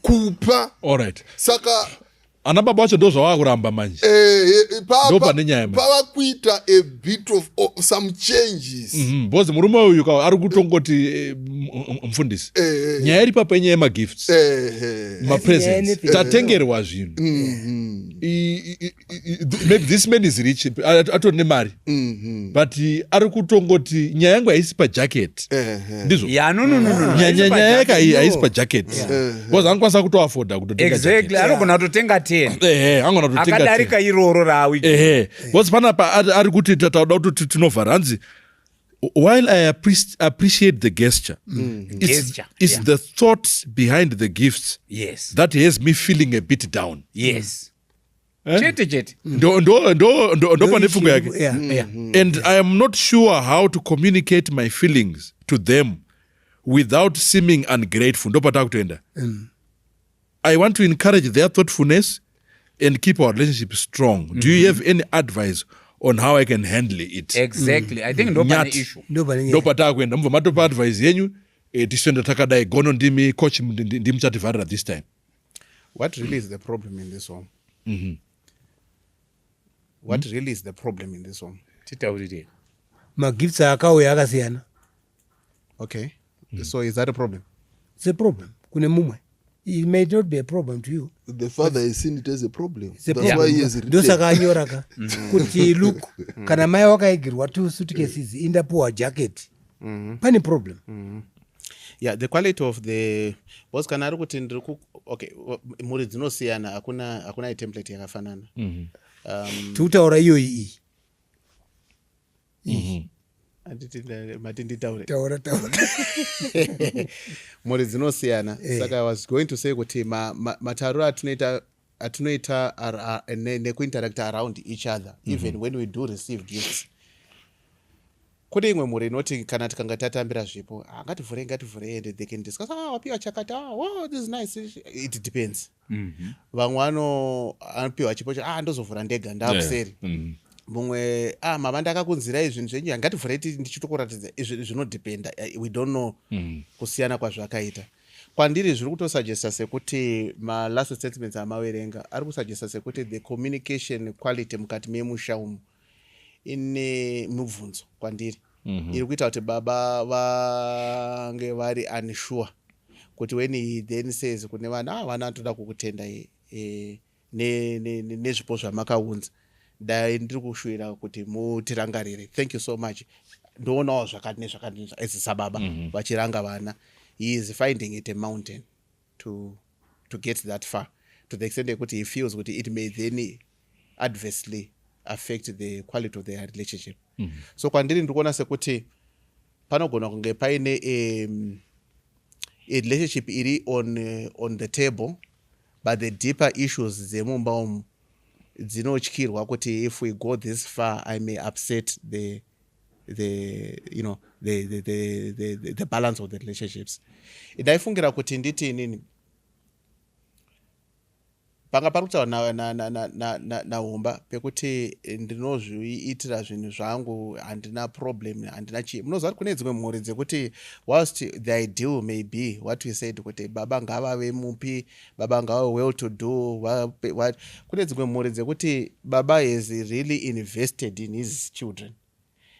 kupa. Saka ana baba vacho ndo zvava kuramba manje, ndo pane nyaya pava kuita a bit of some changes. Because murume uyu ari kutongoti mufundisi, nyaya iri papa inyaya yemagifts, mapresents, tatengerwa zvinhu. Maybe this man is rich, atori nemari, but ari kutongoti nyaya yangu haisi pajacket. Ndizvo nyaya yake haisi pajacket, because anokwanisa kutoafoda kutotenga jacket. Exactly, anogona kutotenga 10. Akadarika iroro rawi. Because panapa ari kuti tauda kuti tinovhara hanzi, while I appreciate the gesture, it's the thoughts behind the gifts that has me feeling a bit down. Chete. Ndo pane fungo yake. And I am not sure how to communicate my feelings to them without seeming ungrateful. Ndo patakutoenda. I want to encourage their thoughtfulness and keep our relationship strong. Do you have any advice on how I can handle it? Exactly. I think ndo pane Nyati. issue. Ndo patakuenda. Mva matopa advice yenyu. Tisenda takadai gono ndimi coach ndimuchativharira this time. What really is the problem in this home? What really is the problem in this home? Titaurire. magifts akauya akasiyana. Okay. So is that a problem? It's a problem. Kune mumwe. It may not be a problem to you. The father has seen it as a problem. It's a That's problem. why he has Ndo written. saka anyoraka kuti look kana mai wakaigirwa 2 suitcases indapuwa jacket. Pane problem. Yeah, the quality of the was kana ari kuti okay, muri dzinosiyana hakuna template yakafanana. Tutaura iyo iyi. Matinditaure. Taura. Muri dzinosiyana. Saka I was going to say kuti matarura atinoita nekuinteract around each other, even when we do receive gifts. Kune imwe mhuri inoti kana tikanga tatambira zvipo ngativhurei and they can discuss wapiwa chakata, wow, this is nice. It depends. Vamwe anopiwa chipo ndozovhura ndega ndakuseri. Mumwe mama ndakakunzirai zvinhu zvenyu ngativhurei ndichitokuratidza. Zvinodependa. We don't know kusiyana kwazvakaita. Kwandiri zviri kutosuggesta sekuti malast statements amaverenga ari kusuggesta sekuti the communication quality mukati memusha umu ine mubvunzo kwandiri. Iri kuita kuti baba vange vari unsure kuti when he then says kune vana vana anotoda kukutenda nezvipo zvamakaunza, dai ndiri kushuvira kuti mutirangarire. Thank you so much. Ndoonawo zvakati nezvakati ezisababa vachiranga vana. He is finding it a mountain to get that far, to the extent that he feels that it may then adversely affect the quality of their relationship. So kwandiri ndikuona sekuti panogona kunge paine a relationship iri on the table, but the deeper issues dzemumba umu dzinotyirwa kuti if we go this far I may upset the balance of the relationships. Ndaifungira kuti nditi nini panga parutaura naumba pekuti ndinozviitira zvinhu zvangu, handina problem, handina chii. Munoziva kuti kune dzimwe mhuri dzekuti whilst the ideal may be what we said kuti baba ngavave mupi, baba ngave well to do, kune dzimwe mhuri dzekuti baba is really invested in his children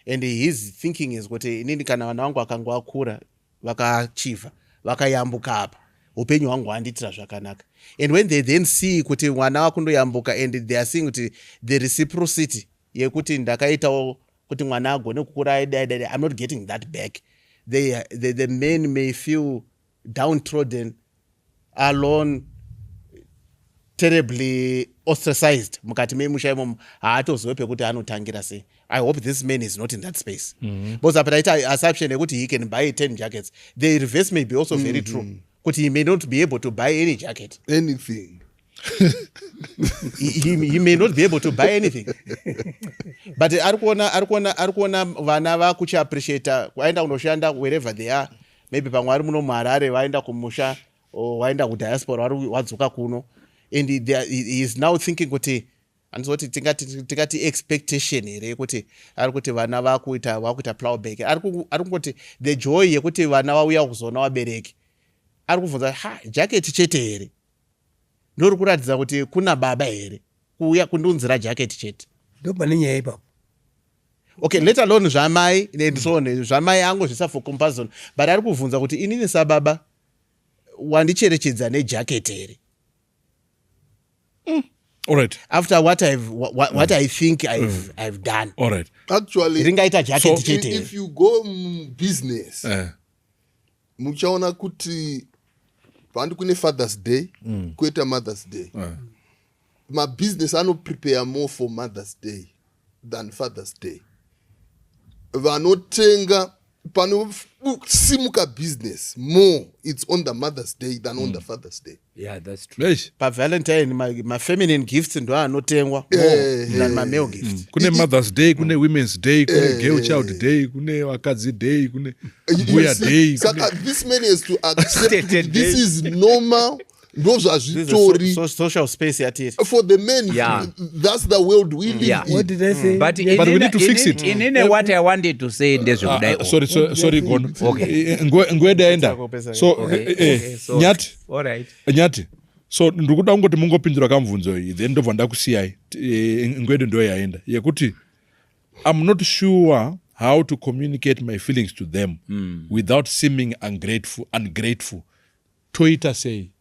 and his thinking is kuti inini kana vana vangu vakanga vakura vakachivha vakayambuka apa, upenyu hwangu handitira zvakanaka. And when they then see kuti mwana wakundoyambuka and they are seeing kuti the reciprocity yekuti ndakaitawo kuti mwana agone kukura I'm not getting that back, the men may feel downtrodden, alone, terribly ostracized mukati memusha imomo. Haatozive pekuti anotangira sei. I hope this man is not in that space. Because apataita assumption yekuti he can buy 10 jackets, the reverse may be also very true. Kuti he may not be able to buy any jacket. Anything. he may not be able to buy anything. But arikuona vana vakuchi appreciate vaenda kunoshanda wherever they are. Maybe pamwe vari muno muHarare vaenda kumusha or vaenda kudiaspora vadzoka kuno. And he is now thinking kuti andizoti tingati expectation here kuti ari kuti vana vakuita plowback. Ari kungoti the joy yekuti vana vauya kuzona vabereki. Ari kubvunza jacket chete here, ndori kuratidza kuti kuna baba here kuuya kundiunzira jacket chete. Ndopane nyaya ipapo. Okay, let alone zvamai and so on. Zvamai angozvisa for comparison, but ari kubvunza kuti inini sababa wandicherechedza nejacket here. All right. After what I think I've done. All right. Actually, Ringaita jacket so chete. if you go business, muchaona kuti pandi kune Father's Day, kuita Mother's Day. My business prepare more for Mother's Day than Father's Day. Vanotenga pano simuka business more, it's on the Mother's Day than on the Father's Day. Yeah, that's true. Eish, pavalentine ma-feminine gifts ndo anotengwa than ma-male gifts. kune Mother's Day, kune Women's Day, kune Girl Child Day, kune Wakadzi Day, kune Mbuya Day. Saka this man has to accept Stated this day. is normal. Those are This is story social space yatiri. for the men. Yeah. That's the world we live Yeah. in. What did I say? But we need to fix it. In what I wanted to say ndezvekudai. Sorry Gono. Okay. Ngwede yaenda. So Okay, so- Nyati, All right. Nyati. So ndikuda kungoti mungopindura kamubvunzo iyi then ndobva ndakusiyai. Ngwede ndo yaenda. Yekuti I'm not sure how to communicate my feelings to them without seeming ungrateful. Toita sei.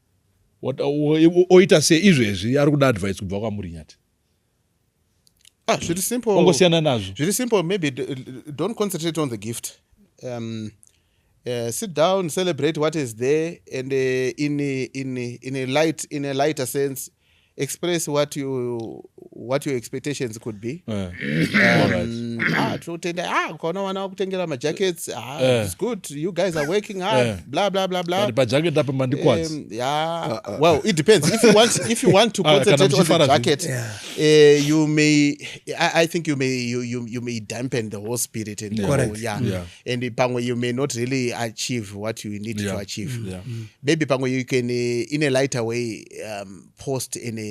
Oita sei izvezvi ari kuda advice kubva kwamuri Nyati. Zviri simple. Ongosiyana nazvo. Very simple. Maybe don't concentrate on the gift. Sit down, celebrate what is there, and in a lighter sense, express what your expectations could be. Ukaona wana wakutengera majackets. It's good. You guys are working hard. Blah blah blah blah. But jacket apa mandikwadzi. Well, it depends. If you want to concentrate on the jacket, you may. I think you may dampen the whole spirit and Correct. yeah. And pangwe you may not really achieve what you need to achieve. Yeah. Maybe pangwe you can in a lighter way post in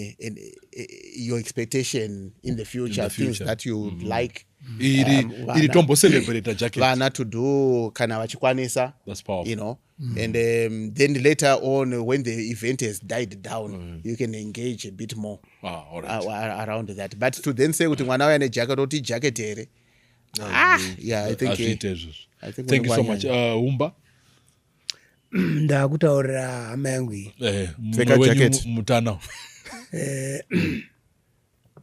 your expectation in the future, things that you would like. Iri tombo celebrate jacket. Vana to do kana vachikwanisa. That's powerful. You know, and then later on when the event has died down, you can engage a bit more All right. around that. But to then say kuti mwana wayane jacket oti jacket here. Yeah, I think Azviite izvozvo. I think Thank you so much. Humba. ndakutaurira hama yangu iyi Pfeka Mumwe wenyu jacket. mutana.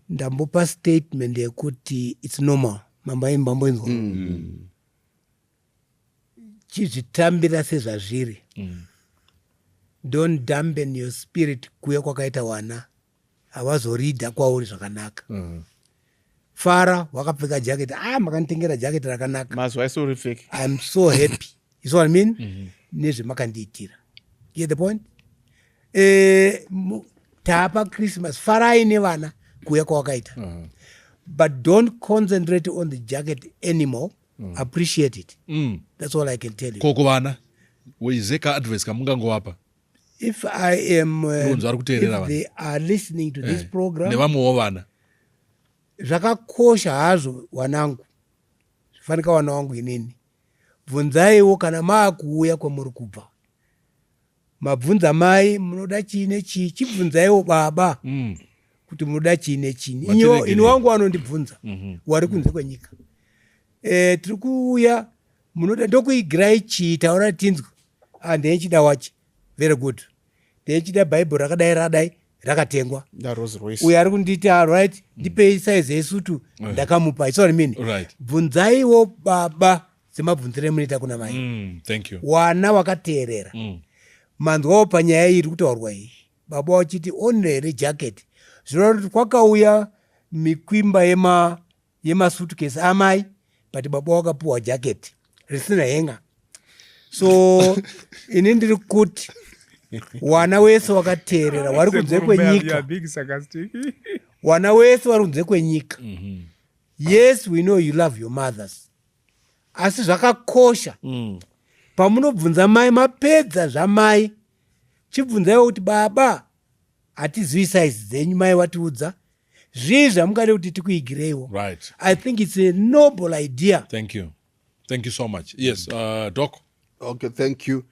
ndambopa statement yekuti its normal mamboinzwa chizvitambira sezvazviri. Don't dampen your spirit kuuya kwakaita wana havazoridha kwauri zvakanaka. Fara wakapfeka jacket, makanditengera jacket rakanaka, mazwa isori fake. I'm so happy. You see what I mean? Nezvemakandiitira. Get the point? Tapa Christmas, farai nevana kuuya kwawakaita. But don't concentrate on the jacket anymore. Appreciate it. That's all I can tell you. Koko vana. Weizeka advice kamungangovapa. If I am, Ndonzvo ari kuteerera if vanhu. they are listening to this program, Nevamwewo vana. zvakakosha hazvo wanangu, zvifanika wana wangu inini, bvunzaiwo kana maakuuya kwamuri kubva. Mabvunza mai munoda chii nechii, chibvunzaiwo baba kuti munoda chii nechii. Ini wangu wanondibvunza wari kunze kwenyika. Tiri kuuya munoda ndokuigirai chii, taura tinzwa. Ndeichida wachi. Very good. Ndeichida bhaibheri rakadai radai rakatengwa. Rolls Royce. Uyo ari kunditi right, ndipei saizi yesutu ndakamupa. It's what I mean. Right. Bvunzaiwo baba semabvunzire munoita kuna mai. Thank you. Wana wakateerera. Manzwawo panyaya iri kutaurwa iyi. Baba wachiti onere here jacket. Zvinova kuti kwakauya mikwimba yemasutukesi amai, but baba wakapuwa jacket risina henga. So ini ndiri kuti wana wese wakateerera wari kunze kwenyika. Wana wese wari kunze kwenyika. Yes, we know you love your mothers. Asi zvakakosha. Pamunobvunza mai mapedza zvamai. Chibvunzaiwo kuti baba hatizivi saizi dzenyu mai watiudza. Zvii zvamungade kuti tikuigireiwo. Right. I think it's a noble idea. Thank you. Thank you so much. Yes, Doc. Okay, thank you.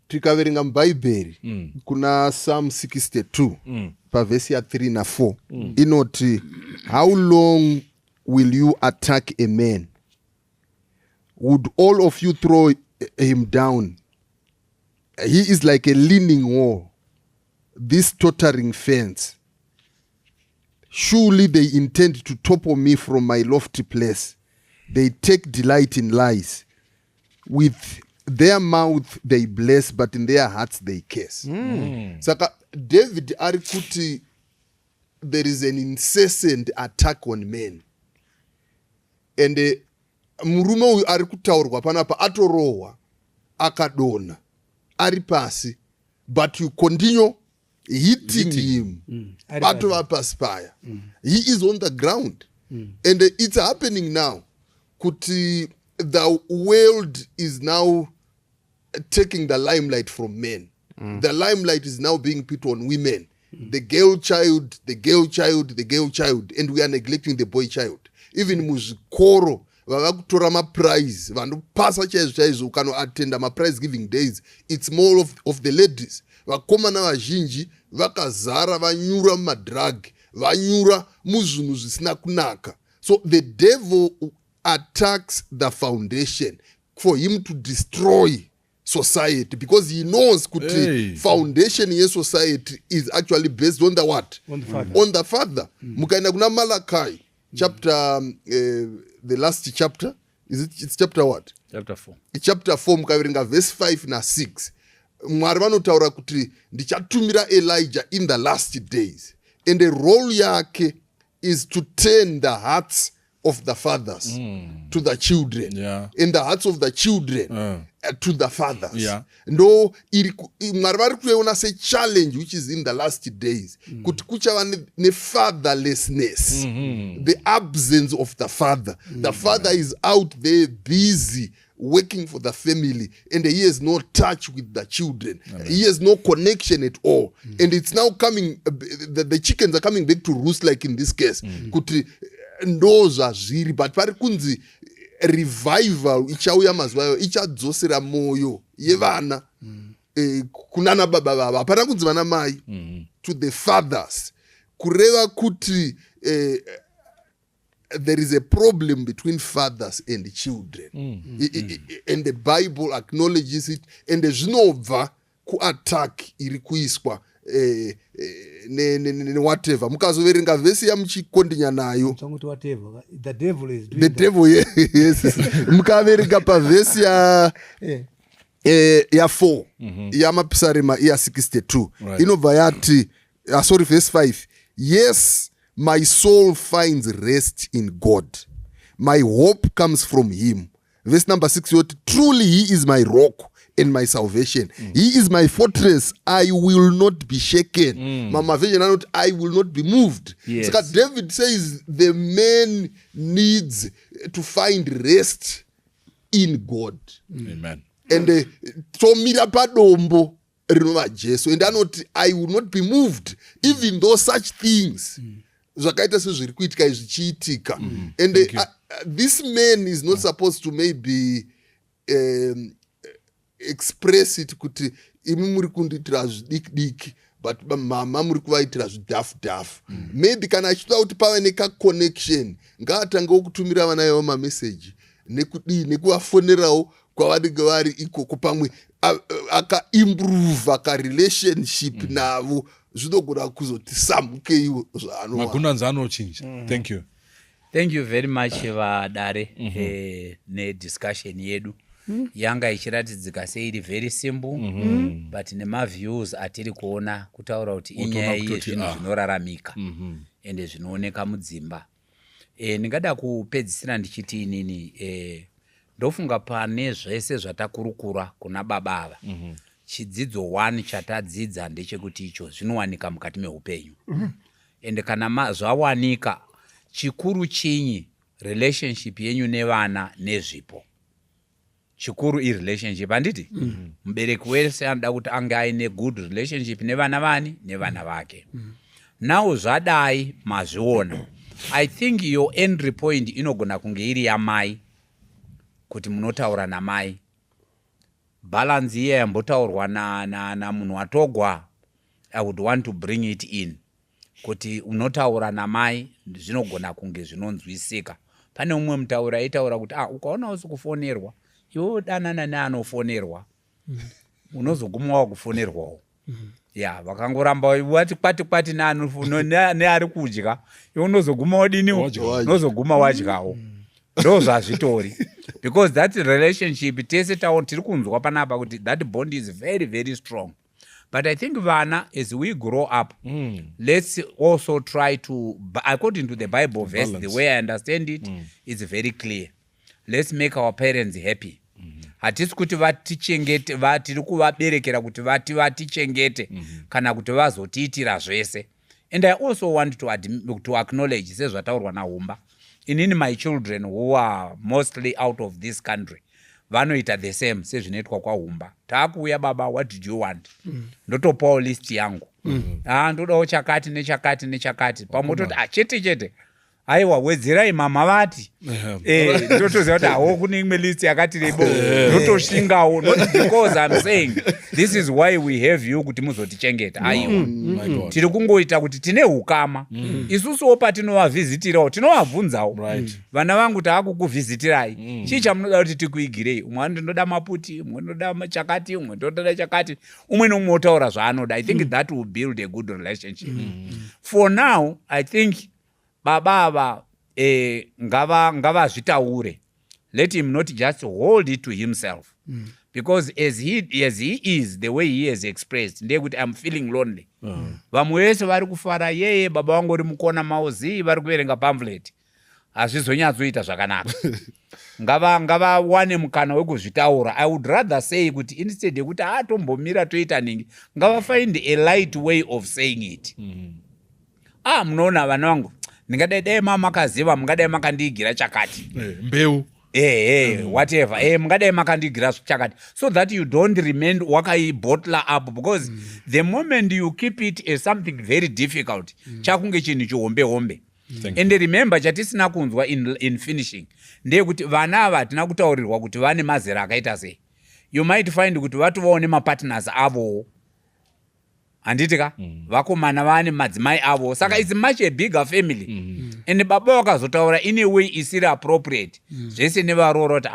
Tikaverenga mubhaibheri kuna Psalm 62 pavhesi ya3 na4 inoti, how long will you attack a man? Would all of you throw him down? He is like a leaning wall, this tottering fence. Surely they intend to topple me from my lofty place. They take delight in lies. With their mouth they bless, but in their hearts they curse. Saka David ari kuti there is an incessant attack on men. And murume uyu ari kutaurwa panapa atorohwa akadonha ari pasi, but you continue hitting him atova pasi paya. He is on the ground. And it's happening now kuti the world is now taking the limelight from men. The limelight is now being put on women. The girl child, the girl child, the girl child, and we are neglecting the boy child. Even muzvikoro vavakutora maprize vanopasa chaizvo chaizvo ukanoatenda maprize giving days, it's more of the ladies. Vakomana vazhinji vakazara vanyura mumadrug, vanyura muzvinhu zvisina kunaka. So the devil attacks the foundation for him to destroy society, because he knows kuti foundation ye society is actually based on the what? On the father. Mukaenda kuna Malachi chapter the last chapter, it's chapter what? Chapter 4. Chapter 4 mukaverenga verse 5 na 6. Mwari vanotaura kuti ndichatumira Elijah in the last days, and the role yake is to turn the hearts of the fathers to the children, and the hearts of the children to the fathers. No, Mwari vari kuiona se challenge which is in the last days, kuti kuchava ne fatherlessness, the absence of the father. The father is out there busy working for the family, and he has no touch with the children. He has no connection at all. And it's now coming, the chickens are coming back to roost, like in this case. Kuti ndo zvazviri, but pari kunzi revival ichauya mazuva ichadzosera moyo yevana kunana baba vava, hapana kunzi vana mai, to the fathers, kureva kuti there is a problem between fathers and children. And the Bible acknowledges it, and zvinobva kuattack iri kuiswa whatever. Mukazoverenga vesi yamuchikondinya nayo, the devil is doing the devil, yes. Mukaverenga pa vesi ya 4 ya mapisarema ya 62 inobva yati sorry, verse 5, yes, my soul finds rest in God. My hope comes from him. Verse number 6, truly he is my rock and my salvation. He is my fortress. I will not be shaken. Mama version, I will not be moved. Yes. So David says the man needs to find rest in God. Amen. And tomira padombo rinova Jesu, and I will not be moved, even though such things zvakaita sezviri kuitika zvichiitika. And this man is not supposed to maybe express it kuti imi muri kundiitira zvidiki, but mama muri kuvaitira zvidhafu. Maybe kana achida kuti pave nekaconnection, ngaatangewo kutumira vana yavo mameseji nekuvafonerawo kwavanenge vari ikoko, pamwe akaimprove akarelationship navo, zvinogona kuzoti samuke iwo zvaanova. Magunanzi anochinja. Thank you very much vadare nediscussion yedu yanga ichiratidzika seiri very simple, but nemaviews atiri kuona kutaura kuti inyaya yezvinhu zvinoraramika ende zvinooneka mudzimba. Ndingada kupedzisira ndichiti inini ndofunga pane zvese zvatakurukura kuna baba ava, chidzidzo 1 chatadzidza ndechekuti icho zvinowanika mukati meupenyu. Ende kana zvawanika, chikuru chinyi? Relationship yenyu nevana nezvipo. Chikuru relationship, handiti? Mubereki wese anoda kuti ange aine good relationship nevana vani nevana vake. Now zvadai mazviona, I think your entry point inogona kunge iri yamai, kuti munotaura namai. Balance iye yambotaurwa na munhu watogwa, I would want to bring it in. Kuti unotaura namai zvinogona kunge zvinonzwisika. Pane umwe mutaura aitaura kuti ukaona usikufonerwa, iwe danana neanofonerwa, unozoguma wakufonerwawo. Vakangoramba wati kwati neari kudya, iwe unozoguma wadiniwo, unozoguma wadyawo. Ndo zvazvitori. Because that relationship tese tiri kunzwa panapa kuti that bond is very, very strong. But I think vana, as we grow up, let's also try to, according to the Bible verse, the way I understand it, it's very clear. let's make our parents happy. Hatisi kuti vatichengete, tiri kuvaberekera kuti vatichengete kana kuti vazotiitira zvese. And I also want to acknowledge sezvataurwa naHumba, inini my children who are mostly out of this country vanoita the same sezvinoitwa kwaHumba. Takuuya baba, what did you want? Ndotopawo list yangu. Ndodawo chakati nechakati nechakati. Pamototi chete. Aiwa wedzerai mama vati. Ndotoziva kuti hawo kune imwe list yakati rebo. Ndotoshingawo, not because I'm saying this is why we have you kuti muzotichengeta. Aiwa. Tiri kungoita kuti tine hukama. Isusuwo patinovavhizitirawo tinovabvunzawo. Vana vangu taakukuvhizitirai. Chii chamunoda kuti tikuigirei? Umwe anoda maputi, umwe anoda chakati, umwe anoda chakati. Umwe nomwe otaura zvaanoda. I think that will build a good relationship. For now, I think baba ava ngavazvitaure. Let him not just hold it to himself. Because as he is, the way he has expressed, ndekuti I'm feeling lonely. Vamwe vese vari kufara, yeye baba wangu uri mukona mauzi, vari kuverenga pamphlet. Hazvizonyatsoita zvakanaka. Ngava wane mukana wekuzvitaura. I would rather say kuti instead yekuti tombomira toita ningi, ngava find a light way of saying it. Munoona vana vangu, ndingadai makaziva, mungadai makandiigira chakati. Mbeu. Whatever. Mungadai makandiigira chakati. So that you don't remain wakaibottle up, because the moment you keep it as something very difficult, chakunge chinhu chihombe. And remember, chatisina kunzwa in finishing, ndekuti vana ava hatina kutaurirwa kuti vane mazera akaita sei. You might find kuti vatovawo nemapartners avo. Handitika? Vakomana vane madzimai avo. Saka it's much a bigger family. And baba wakazotaura in a way isiri appropriate. Zvese nevaroro kuti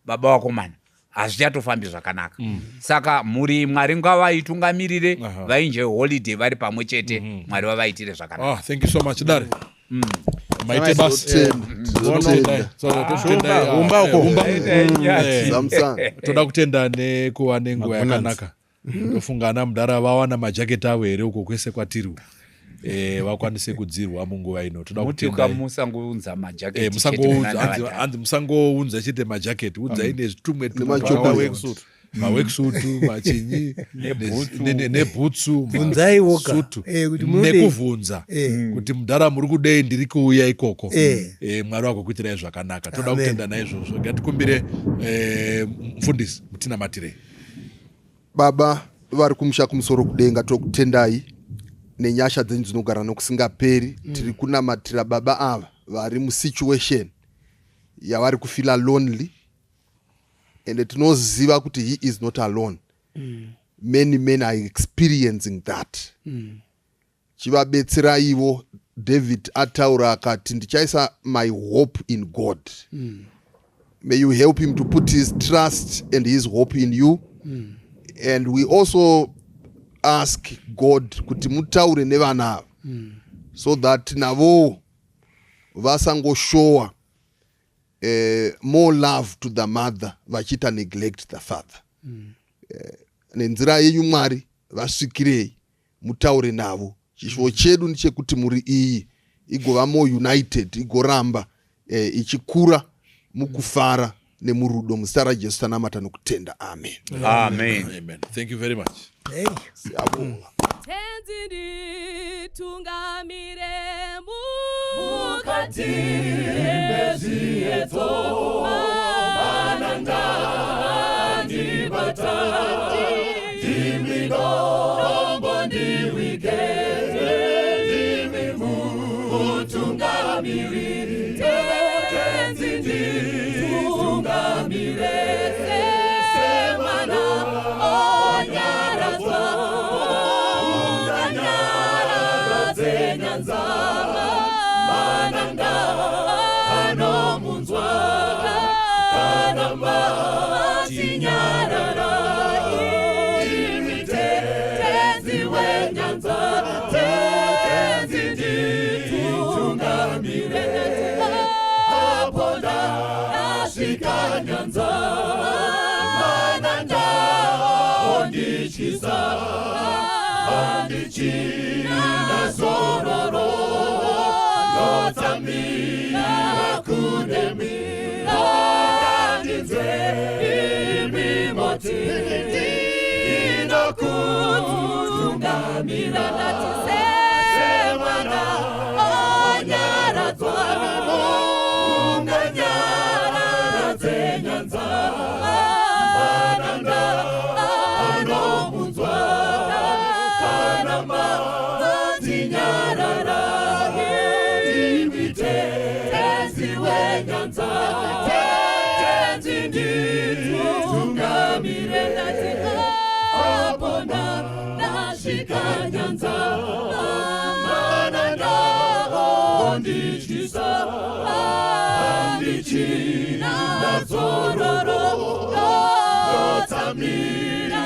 baba wakomana hazvichatofambi zvakanaka. Saka mhuri Mwari ngavaitungamirire, vaenjoy holiday vari pamwe chete, Mwari vavaitire zvakanaka. Thank you so much, Dare. Maite toda kutenda nekuva nenguva yakanaka. Tofunga ana Mudara vawana majaketi avo here uko kwese kwatiri. Vakwanise kudzirwa munguva ino. Toda kutenda musangounza majaketi. Musangounza chete majaketi. Udzai nezvitumwe maweksutu, machinyi, nebhutsu, sutu, nekuvhunza kuti Mudara muri kudei ndiri kuuya ikoko. Mwari wakukuitirai zvakanaka. Toda kutenda naizvozvo. Ngatikumbire mufundisi mutinamatire. Baba vari kumusha kumusoro kudenga, tokutendai nenyasha dzenyu dzinogara nokusingaperi. Tiri kunamatira baba ava vari musituation yavari kufila lonely, and tinoziva kuti he is not alone. Many men are experiencing that. Chivabetsera ivo. David ataura akati ndichaisa my hope in God. May you help him to put his trust and his hope in you. And we also ask God kuti mutaure nevana ava, so that navo vasangoshowa more love to the mother vachita neglect the father. Nenzira yenyu Mwari vasvikirei, mutaure navo. Chishuvo chedu ndechekuti muri iyi igova more united, igoramba ichikura mukufara nemurudo. Muzita raJesu tanamata nokutenda. Amen. Amen. Thank you very much. Tungamire mukati mezieto mananga ndibata dimino bondi wikete dimimu tungamire tenzindi tungamire semana onyaraza mananga anomunzwa kanamba tinyarara imite tenzi wenyanza tenzi nditungamire apoda asvika nyanza mananga ondichiza andichina zororo notamira kudemi kutungamira semwana onyaradzwa unganyararadze nyanza maranda anomunzwa kana madzinyarara imite tenzi wenyanza tenzi nditungamire apona nasvika nyanza mananda ondishisa andichina zororo notsamira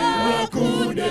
kune